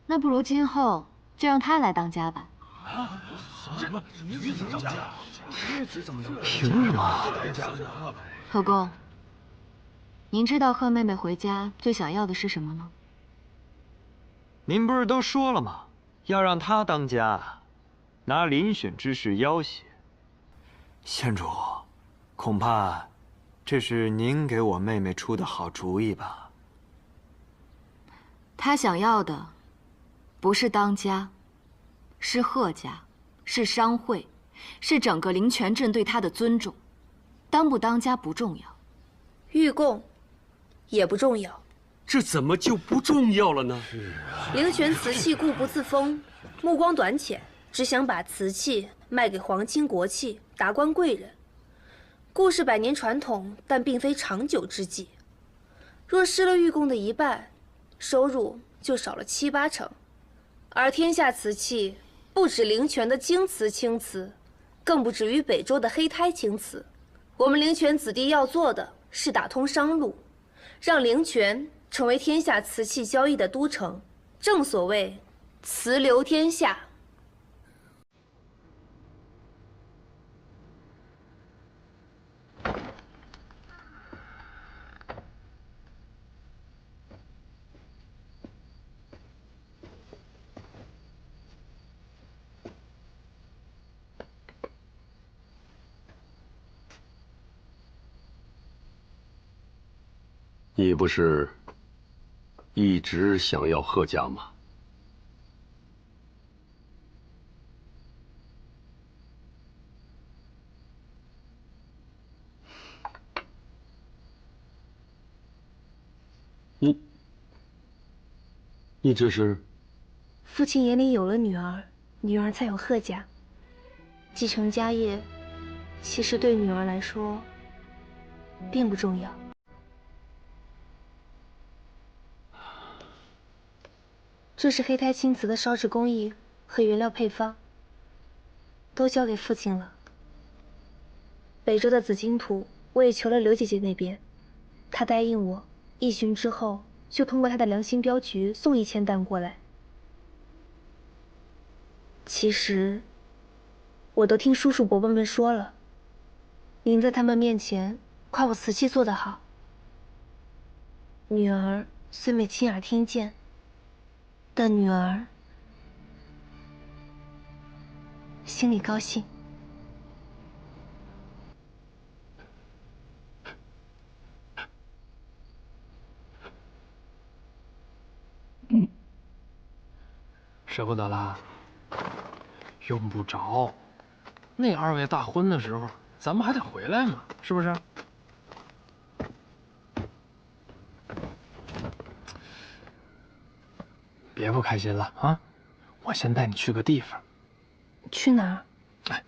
那不如今后就让她来当家吧。什么？女子当家？女子怎么能？凭什么？贺公，您知道贺妹妹回家最想要的是什么吗？您不是都说了吗？要让她当家，拿遴选之事要挟。县主，恐怕这是您给我妹妹出的好主意吧？她想要的不是当家，是贺家，是商会，是整个灵泉镇对她的尊重。当不当家不重要，玉贡也不重要。这怎么就不重要了呢？灵泉瓷器固不自封，目光短浅，只想把瓷器卖给皇亲国戚、达官贵人。固是100年传统，但并非长久之计。若失了玉贡的一半，收入就少了7、8成。而天下瓷器不止灵泉的精瓷、青瓷，更不止于北周的黑胎青瓷。我们灵泉子弟要做的是打通商路，让灵泉成为天下瓷器交易的都城。正所谓瓷流天下。你不是一直想要贺家吗？你这是？父亲眼里有了女儿，女儿才有贺家。继承家业，其实对女儿来说并不重要。这是黑胎青瓷的烧制工艺和原料配方，都交给父亲了。北周的紫金图我也求了刘姐姐那边，她答应我1旬之后就通过她的良心镖局送1000担过来。其实我都听叔叔伯伯们说了，您在他们面前夸我瓷器做得好，女儿虽没亲耳听见，但女儿心里高兴。舍不得啦？用不着，那2位大婚的时候，咱们还得回来嘛，是不是？别不开心了啊！我先带你去个地方。去哪儿？哎，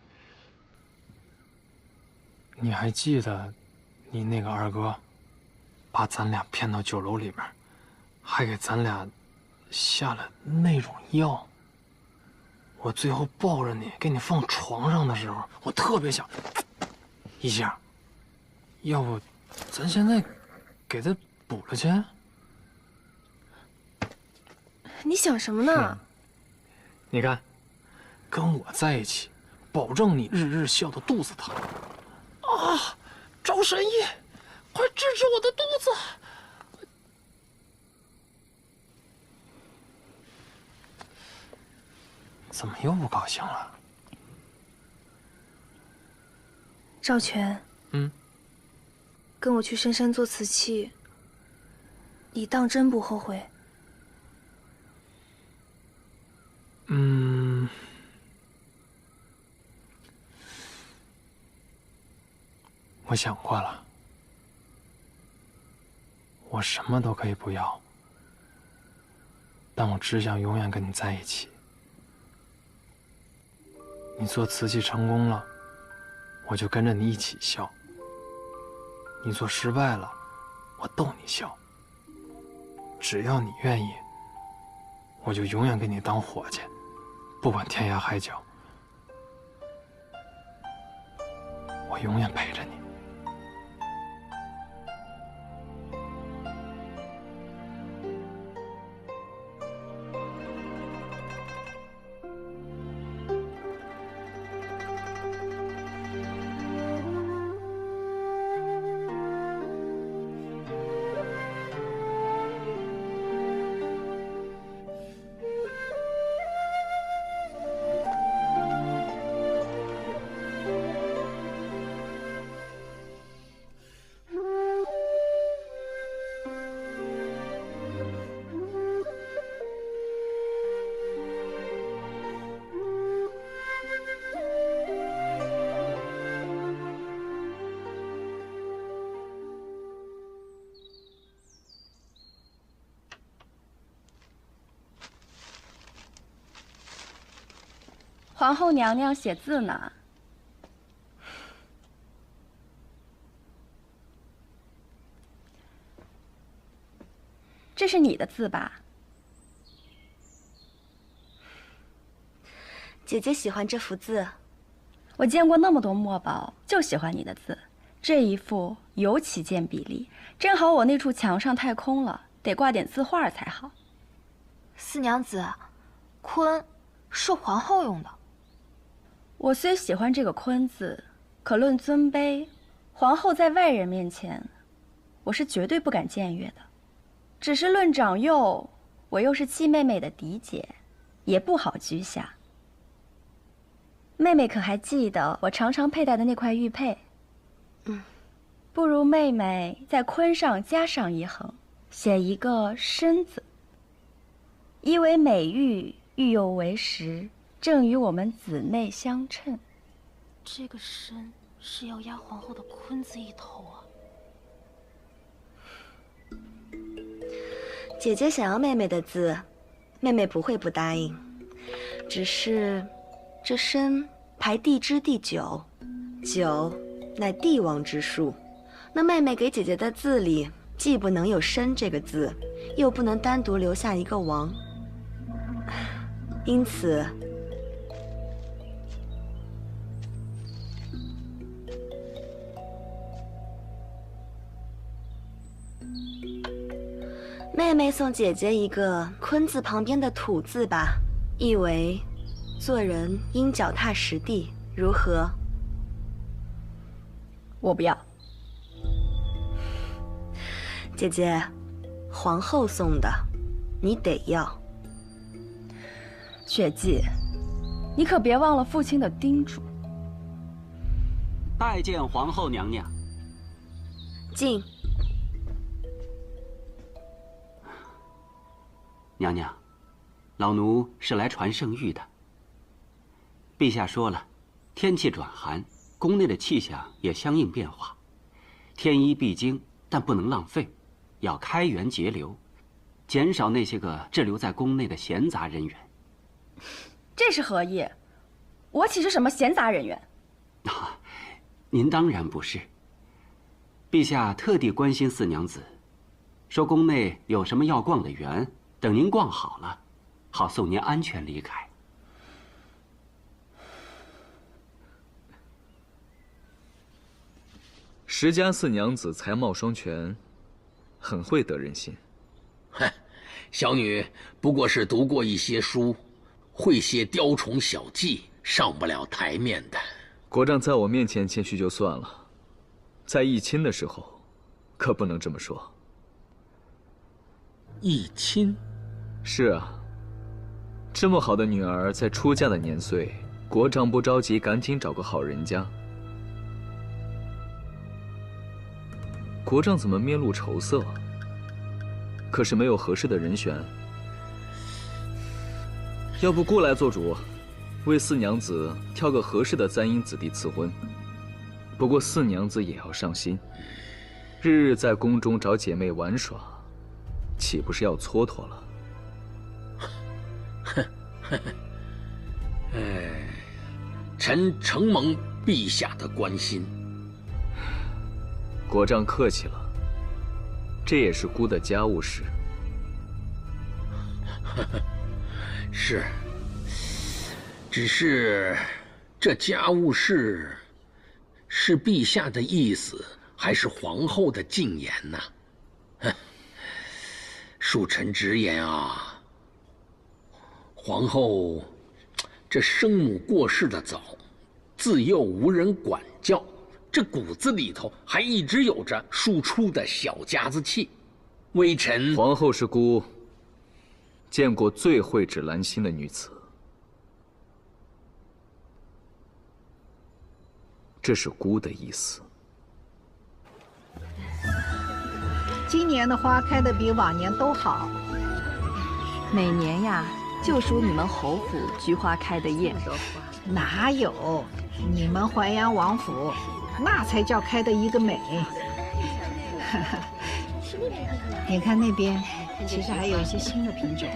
你还记得你那个二哥，把咱俩骗到酒楼里边，还给咱俩下了那种药？我最后抱着你，给你放床上的时候，我特别想一下，要不咱现在给他补了去？你想什么呢？你看，跟我在一起，保证你日日笑得肚子疼。啊，找神医，快治治我的肚子！怎么又不高兴了？赵全，跟我去深山做瓷器，你当真不后悔？我想过了，我什么都可以不要，但我只想永远跟你在一起。你做瓷器成功了，我就跟着你一起笑；你做失败了，我逗你笑。只要你愿意，我就永远给你当伙计，不管天涯海角，我永远陪着你。皇后娘娘写字呢。这是你的字吧？姐姐喜欢这幅字。我见过那么多墨宝，就喜欢你的字。这一幅尤其见比例，正好我那处墙上太空了，得挂点字画才好。四娘子，坤是皇后用的。我虽喜欢这个坤字，可论尊卑，皇后在外人面前，我是绝对不敢僭越的。只是论长幼，我又是七妹妹的嫡姐，也不好居下。妹妹可还记得我常常佩戴的那块玉佩？不如妹妹在坤上加上一横，写一个身字。一为美玉，玉又为实，正与我们姊妹相称。这个身是要压皇后的坤字一头啊！姐姐想要妹妹的字，妹妹不会不答应。只是，这身排地支第9，九乃帝王之数。那妹妹给姐姐的字里，既不能有身这个字，又不能单独留下一个王。因此，妹妹送姐姐一个坤字旁边的土字吧，意为做人应脚踏实地，如何？我不要。姐姐，皇后送的，你得要。雪霁，你可别忘了父亲的叮嘱。拜见皇后娘娘。进。娘娘，老奴是来传圣谕的。陛下说了，天气转寒，宫内的气象也相应变化，添衣必经，但不能浪费，要开源节流，减少那些个滞留在宫内的闲杂人员。这是何意？我岂是什么闲杂人员？您当然不是。陛下特地关心四娘子，说宫内有什么要逛的园，等您逛好了，好送您安全离开。石家四娘子才貌双全，很会得人心。哼，小女不过是读过一些书，会些雕虫小技，上不了台面的。国丈在我面前谦虚就算了，在议亲的时候，可不能这么说。议亲？是啊，这么好的女儿，在出嫁的年岁，国丈不着急，赶紧找个好人家。国丈怎么面露愁色？可是没有合适的人选。要不姑来做主，为四娘子挑个合适的簪缨子弟赐婚。不过四娘子也要上心，日日在宫中找姐妹玩耍，岂不是要蹉跎了？臣承蒙陛下的关心。国丈客气了，这也是姑的家务事。是，只是这家务事是陛下的意思，还是皇后的禁言呢？恕臣直言啊，皇后这生母过世的早，自幼无人管教，这骨子里头还一直有着庶出的小家子气。微臣皇后是姑见过最蕙质兰心的女子，这是姑的意思。今年的花开得比往年都好。每年呀，就属你们侯府菊花开的艳。哪有？你们淮阳王府，那才叫开的一个美。你看那边，其实还有一些新的品种。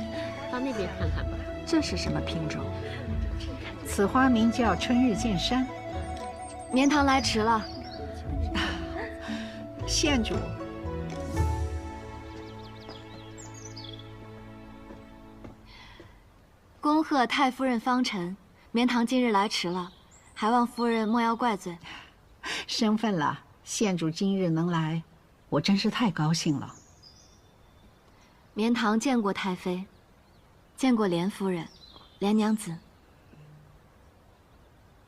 到那边看看吧。这是什么品种？此花名叫春日见山。绵堂来迟了。县主。恭贺太夫人芳尘，绵堂今日来迟了，还望夫人莫要怪罪。生分了，县主今日能来，我真是太高兴了。绵堂见过太妃，见过莲夫人、莲娘子。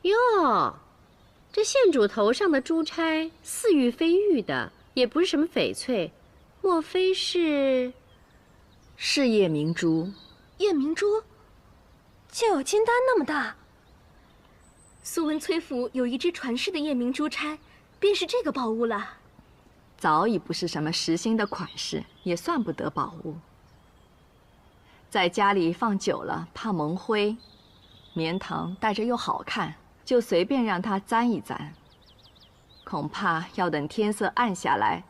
哟，这县主头上的珠钗似玉非玉的，也不是什么翡翠，莫非是？是夜明珠。夜明珠，竟有金丹那么大。苏文崔府有一只传世的夜明珠钗，便是这个宝物了。早已不是什么时兴的款式，也算不得宝物。在家里放久了，怕蒙灰，绵堂戴着又好看，就随便让它簪一簪。恐怕要等天色暗下来，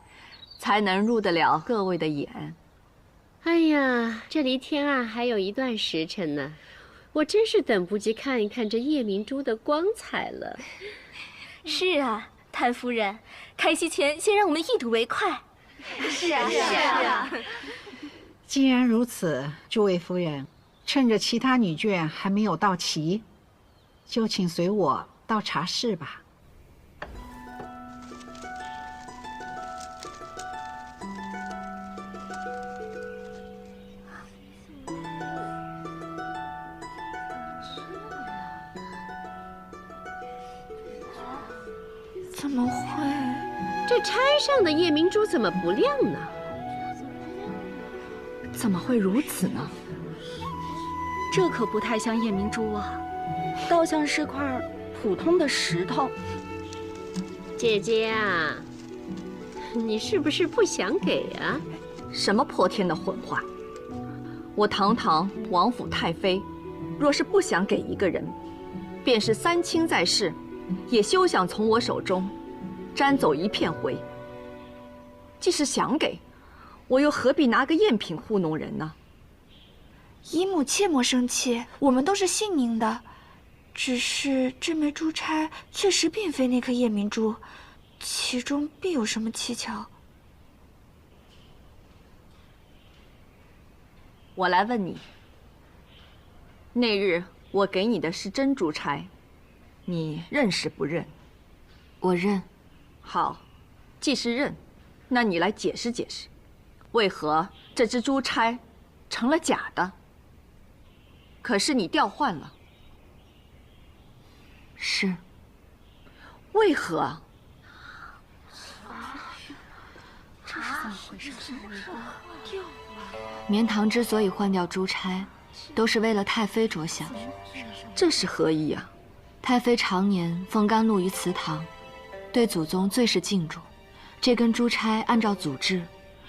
才能入得了各位的眼。哎呀，这离天暗还有一段时辰呢，我真是等不及看一看这夜明珠的光彩了。是啊，太夫人，开席前先让我们一睹为快。是啊，是啊。既然如此，诸位夫人，趁着其他女眷还没有到齐，就请随我到茶室吧。怎么会？这钗上的夜明珠怎么不亮呢？怎么会如此呢？这可不太像夜明珠啊，倒像是块普通的石头。姐姐啊，你是不是不想给啊？什么破天的混话！我堂堂王府太妃，若是不想给一个人，便是三清在世，也休想从我手中沾走一片灰。即使想给，我又何必拿个赝品糊弄人呢？姨母切莫生气，我们都是信您的。只是这枚珠钗确实并非那颗夜明珠，其中必有什么蹊跷。我来问你，那日我给你的是真珠钗，你认是不认？我认。好，既是认，那你来解释解释，为何这只珠钗成了假的？可是你调换了。是。为何？这是怎么回事？绵堂之所以换掉珠钗，都是为了太妃着想。这是何意啊？太妃常年奉甘露于祠堂，对祖宗最是敬重。这根珠钗按照祖制，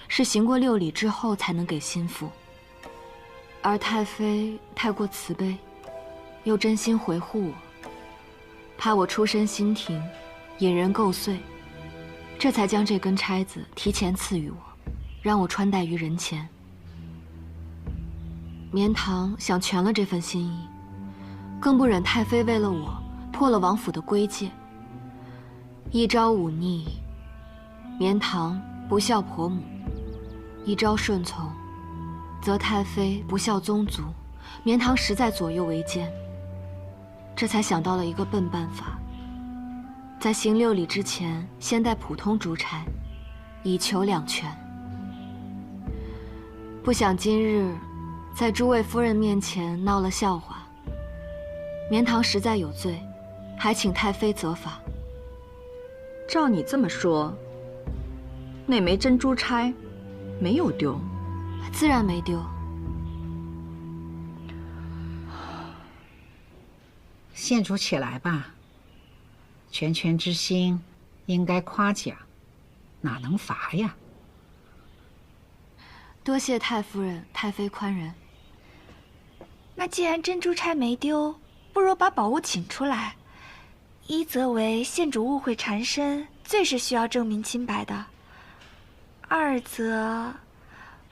是行过6礼之后才能给心腹。而太妃太过慈悲，又真心回护我，怕我出身新廷，引人构碎，这才将这根钗子提前赐予我，让我穿戴于人前。绵堂想全了这份心意，更不忍太妃为了我破了王府的规戒，一朝忤逆，绵堂不孝婆母，一朝顺从，则太妃不孝宗族，绵堂实在左右为奸。这才想到了一个笨办法，在行6礼之前，先带普通珠钗，以求两全。不想今日在诸位夫人面前闹了笑话，绵堂实在有罪，还请太妃责罚。照你这么说，那枚珍珠钗没有丢？自然没丢。县主起来吧，全权之心应该夸奖，哪能罚呀？多谢太夫人、太妃宽仁。那既然珍珠钗没丢，不如把宝物请出来。一则为县主误会缠身，最是需要证明清白的；二则，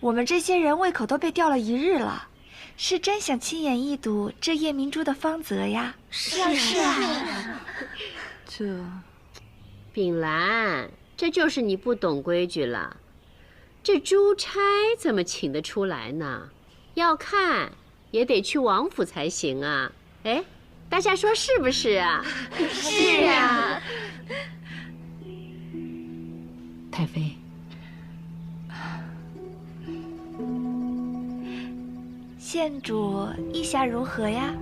我们这些人胃口都被吊了1日了，是真想亲眼一睹这夜明珠的芳泽呀！是啊，秉兰，这就是你不懂规矩了。这珠钗怎么请得出来呢？要看也得去王府才行啊！哎，大家说是不是啊？是啊。太妃，县主意下如何呀？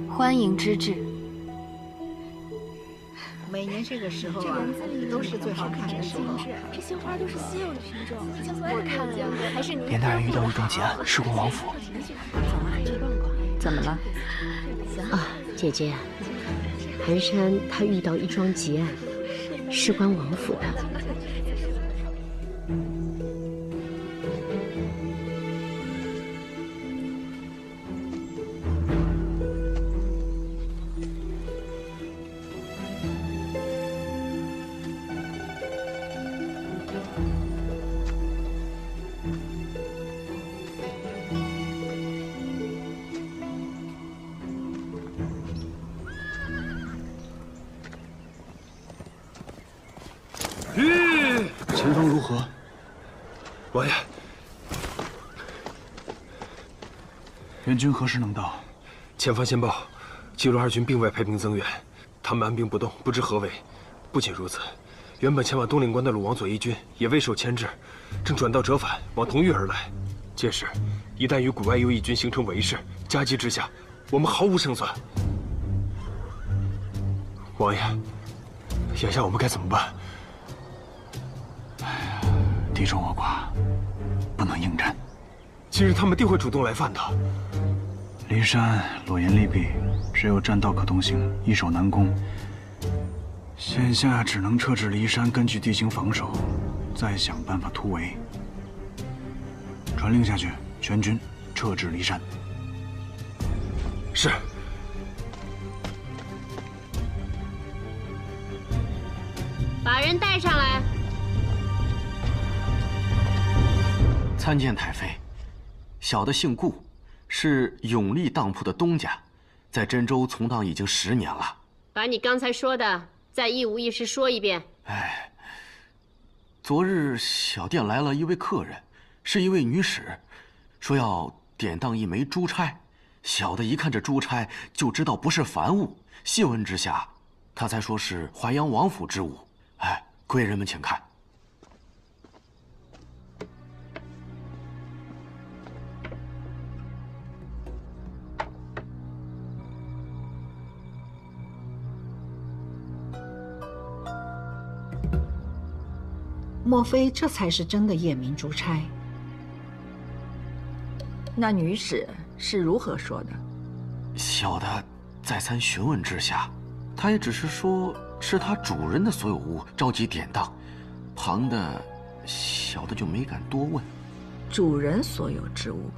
欢迎之至。每年这个时候啊，都是最好看的时候。这些花都是稀有的品种，我看了还是您。连大人遇到一桩劫案，事关王府。怎么了？啊，姐姐，寒山他遇到一桩劫案，事关王府的。前方如何？王爷，援军何时能到？前方先报，冀鲁2军并未派兵增援，他们按兵不动，不知何为。不仅如此，原本前往东岭关的鲁王左翼军也未受牵制，正转道折返往同域而来。届时，一旦与谷外右翼军形成围势，夹击之下，我们毫无胜算。王爷，眼下我们该怎么办？敌众我寡，不能应战。今日他们定会主动来犯的。骊山裸岩利壁，只有栈道可通行，易守难攻。现下只能撤至骊山，根据地形防守，再想办法突围。传令下去，全军撤至骊山。是。把人带上来。参见太妃，小的姓顾，是永利当铺的东家，在真州从当已经10年了。把你刚才说的再一五一十说一遍。昨日小店来了一位客人，是一位女使，说要典当一枚珠钗。小的一看这珠钗就知道不是凡物，细问之下，他才说是淮阳王府之物。贵人们请看。莫非这才是真的夜明珠钗？那女使是如何说的？小的再三询问之下，她也只是说是她主人的所有物，召集典当。旁的，小的就没敢多问。主人所有之物，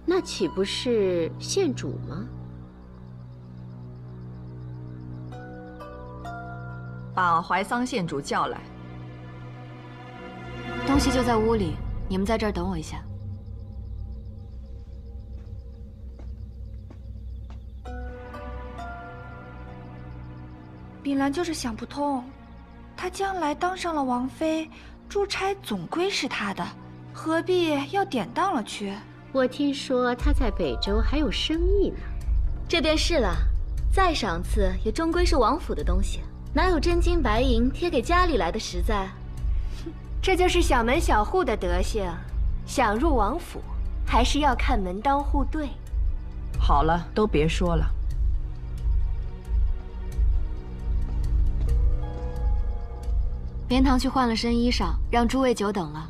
那岂不是县主吗？把怀桑县主叫来。东西就在屋里，你们在这儿等我一下。秉兰就是想不通，她将来当上了王妃，珠钗总归是她的，何必要典当了去？我听说她在北周还有生意呢。这便是了，再赏赐也终归是王府的东西，哪有真金白银贴给家里来的实在？这就是小门小户的德行，想入王府，还是要看门当户对。好了，都别说了。莲堂去换了身衣裳，让诸位久等了。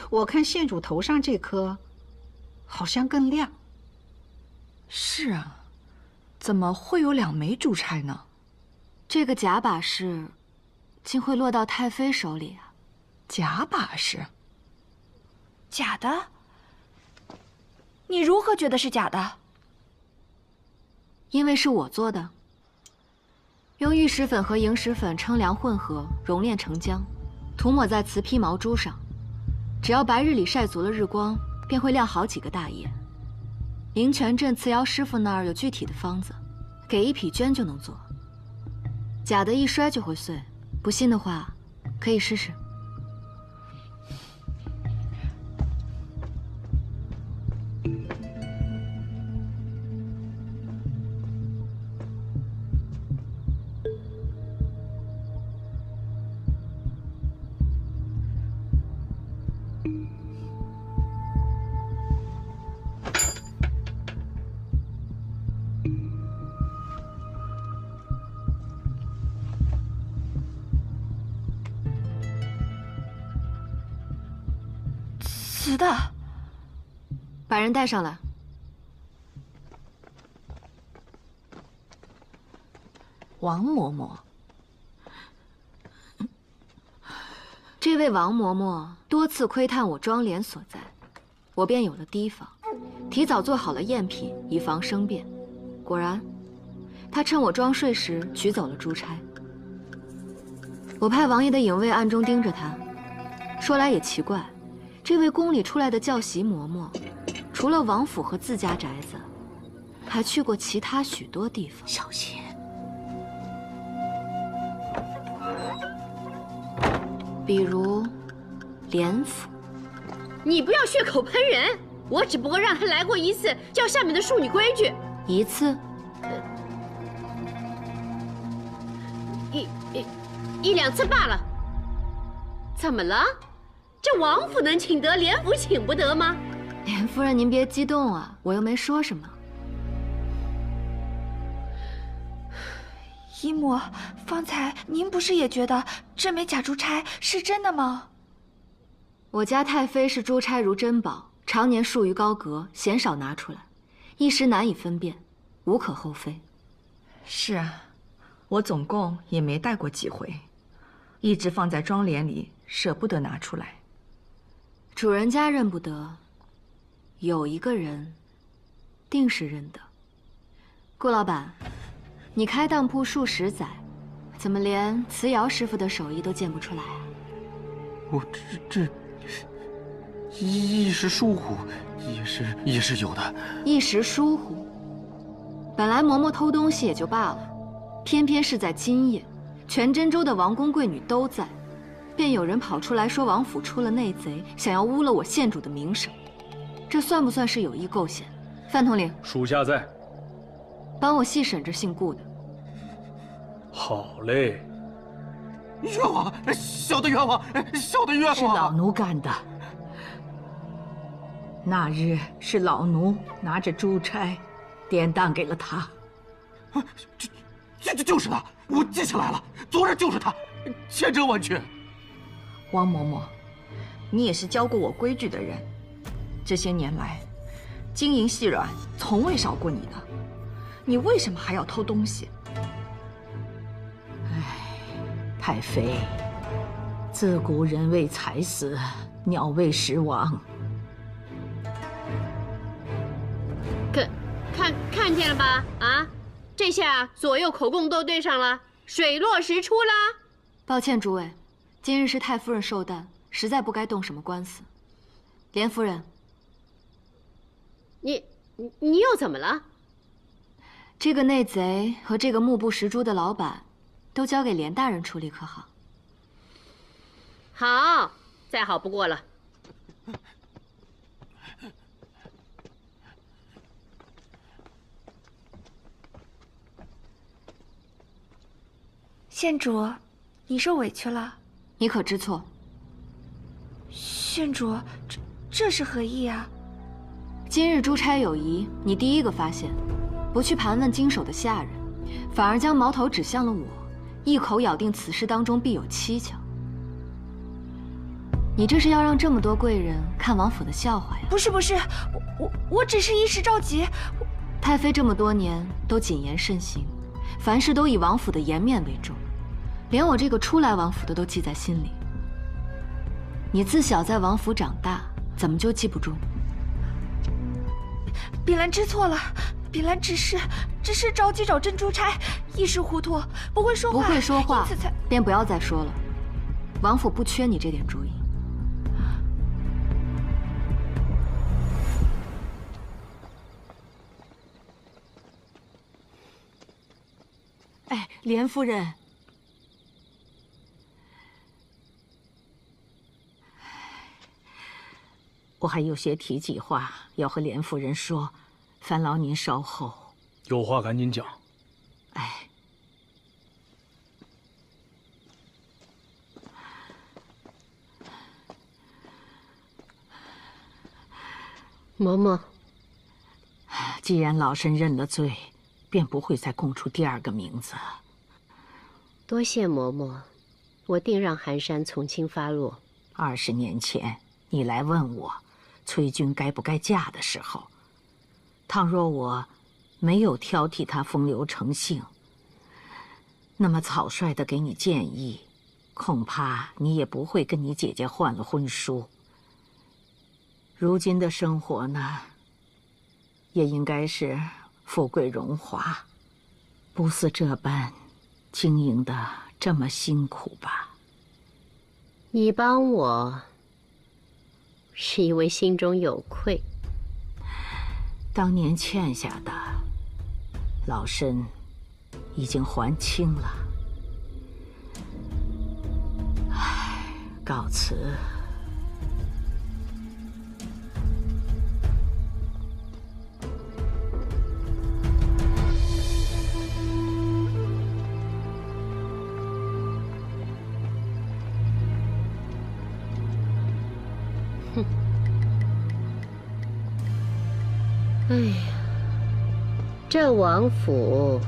我看县主头上这颗，好像更亮。是啊，怎么会有2枚珠钗呢？这个假把式，竟会落到太妃手里啊！假把式？假的？你如何觉得是假的？因为是我做的，用玉石粉和萤石粉称量混合，熔炼成浆，涂抹在瓷坯毛珠上。只要白日里晒足了日光，便会亮好几个大夜。灵泉镇瓷窑师傅那儿有具体的方子，给1匹绢就能做。假的一摔就会碎，不信的话，可以试试。瓷的，把人带上来。王嬷嬷，这位王嬷嬷多次窥探我庄帘所在，我便有了提防，提早做好了赝品，以防生变。果然，她趁我装睡时取走了珠钗。我派王爷的影卫暗中盯着她。说来也奇怪。这位宫里出来的教习嬷嬷，除了王府和自家宅子，还去过其他许多地方。小心！比如，莲府。你不要血口喷人！我只不过让他来过一次，教下面的庶女规矩。1次？一两次罢了。怎么了？这王府能请得，莲府请不得吗？莲夫人，您别激动啊，我又没说什么。姨母，方才您不是也觉得这枚假珠钗是真的吗？我家太妃视珠钗如珍宝，常年束于高阁，鲜少拿出来，一时难以分辨，无可厚非。是啊，我总共也没戴过几回，一直放在庄帘里，舍不得拿出来。主人家认不得，有一个人，定是认得。顾老板，你开当铺数十载，怎么连瓷窑师傅的手艺都见不出来啊？我这一时疏忽，也是有的。一时疏忽，本来嬷嬷偷东西也就罢了，偏偏是在今夜，全真州的王公贵女都在。便有人跑出来说王府出了内贼，想要污了我县主的名声，这算不算是有意构陷？范统领，属下在，帮我细审这姓顾的。好嘞。冤枉！小的冤枉！小的冤枉！是老奴干的。那日是老奴拿着珠钗，典当给了他。就是他，我记起来了，昨日就是他，千真万确。王嬷嬷，你也是教过我规矩的人，这些年来，金银细软从未少过你的，你为什么还要偷东西？太妃，自古人为财死，鸟为食亡。看见了吧？啊，这下左右口供都对上了，水落石出啦。抱歉，诸位，今日是太夫人寿诞，实在不该动什么官司。莲夫人，你又怎么了？这个内贼和这个目不识珠的老板，都交给连大人处理，可好？好，再好不过了。县主，你受委屈了。你可知错？县主，这是何意啊？今日珠钗有疑，你第一个发现，不去盘问经手的下人，反而将矛头指向了我，一口咬定此事当中必有蹊跷。你这是要让这么多贵人看王府的笑话呀？不是，我只是一时着急。太妃这么多年都谨言慎行，凡事都以王府的颜面为重，连我这个初来王府的都记在心里。你自小在王府长大，怎么就记不住？碧兰知错了，碧兰只是着急找珍珠钗，一时糊涂，不会说话。不会说话，因此才便不要再说了。王府不缺你这点主意。哎，连夫人，我还有些提己话要和连夫人说，烦劳您稍后。有话赶紧讲。哎，嬷嬷，既然老身认了罪，便不会再供出第二个名字。多谢嬷嬷，我定让寒山从轻发落。20年前你来问我，崔君该不该嫁的时候，倘若我没有挑剔他风流成性，那么草率地给你建议，恐怕你也不会跟你姐姐换了婚书。如今的生活呢，也应该是富贵荣华，不似这般经营的这么辛苦吧？你帮我，是因为心中有愧。当年欠下的，老身已经还清了。唉，告辞。哎呀，这王府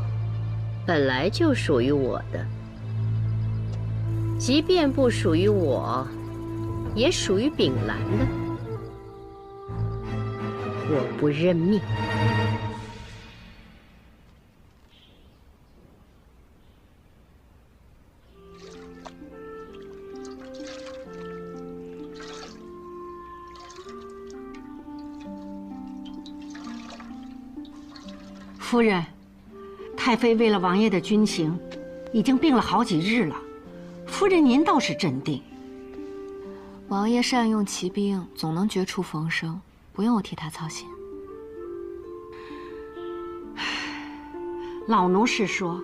本来就属于我的，即便不属于我，也属于秉兰的。我不认命。夫人，太妃为了王爷的军情，已经病了好几日了。夫人您倒是镇定。王爷善用骑兵，总能绝处逢生，不用我替他操心。老奴是说，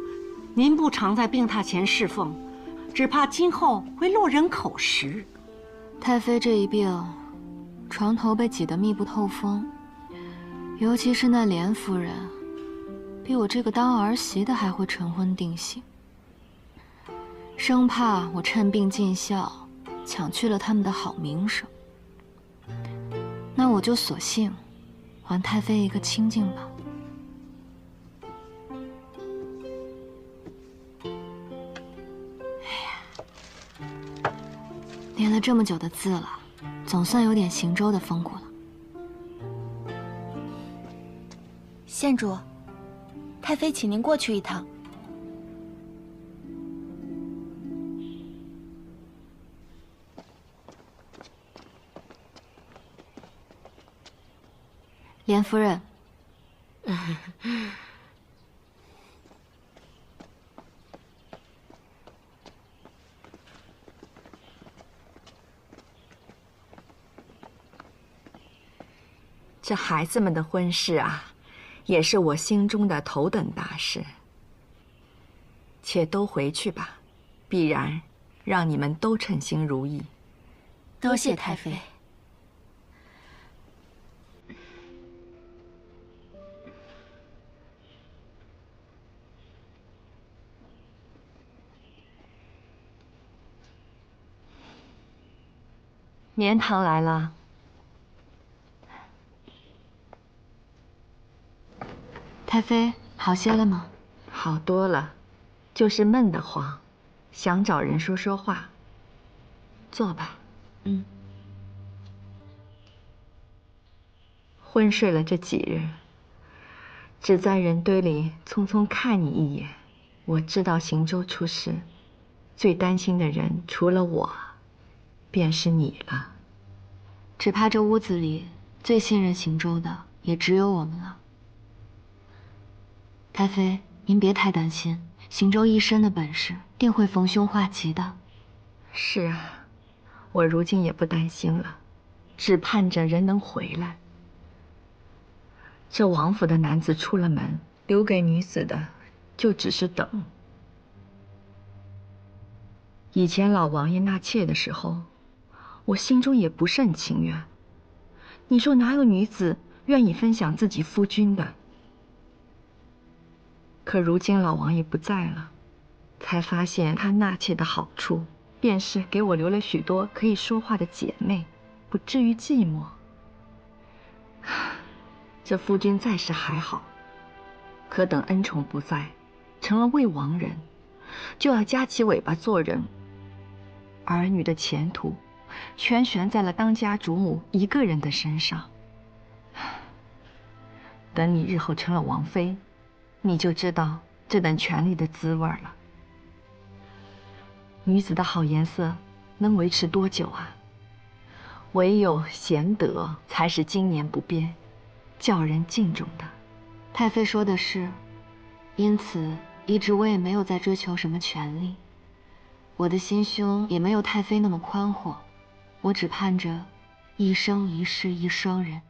您不常在病榻前侍奉，只怕今后会落人口实。太妃这一病，床头被挤得密不透风，尤其是那连夫人。比我这个当儿媳的还会晨昏定省，生怕我趁病尽孝，抢去了他们的好名声。那我就索性还太妃一个清净吧。练了这么久的字了，总算有点行舟的风骨了。县主。太妃请您过去一趟。连夫人，这孩子们的婚事啊，也是我心中的头等大事。且都回去吧，必然让你们都称心如意。多谢太妃。绵堂来了。太妃，好些了吗？好多了，就是闷得慌，想找人说说话。坐吧。嗯。昏睡了这几日，只在人堆里匆匆看你一眼。我知道邢州出事，最担心的人除了我，便是你了。只怕这屋子里最信任邢州的也只有我们了。太妃，您别太担心，邢州一身的本事，定会逢凶化吉的。是啊，我如今也不担心了，只盼着人能回来。这王府的男子出了门，留给女子的就只是等。以前老王爷纳妾的时候，我心中也不甚情愿。你说哪有女子愿意分享自己夫君的？可如今老王爷不在了，才发现他纳妾的好处，便是给我留了许多可以说话的姐妹，不至于寂寞。这夫君在世还好，可等恩宠不在，成了魏王人，就要夹起尾巴做人。儿女的前途，全悬在了当家主母一个人的身上。等你日后成了王妃，你就知道这等权力的滋味了。女子的好颜色能维持多久啊？唯有贤德才是经年不变，叫人敬重的。太妃说的是，因此一直我也没有在追求什么权利，我的心胸也没有太妃那么宽阔，我只盼着一生一世一双人。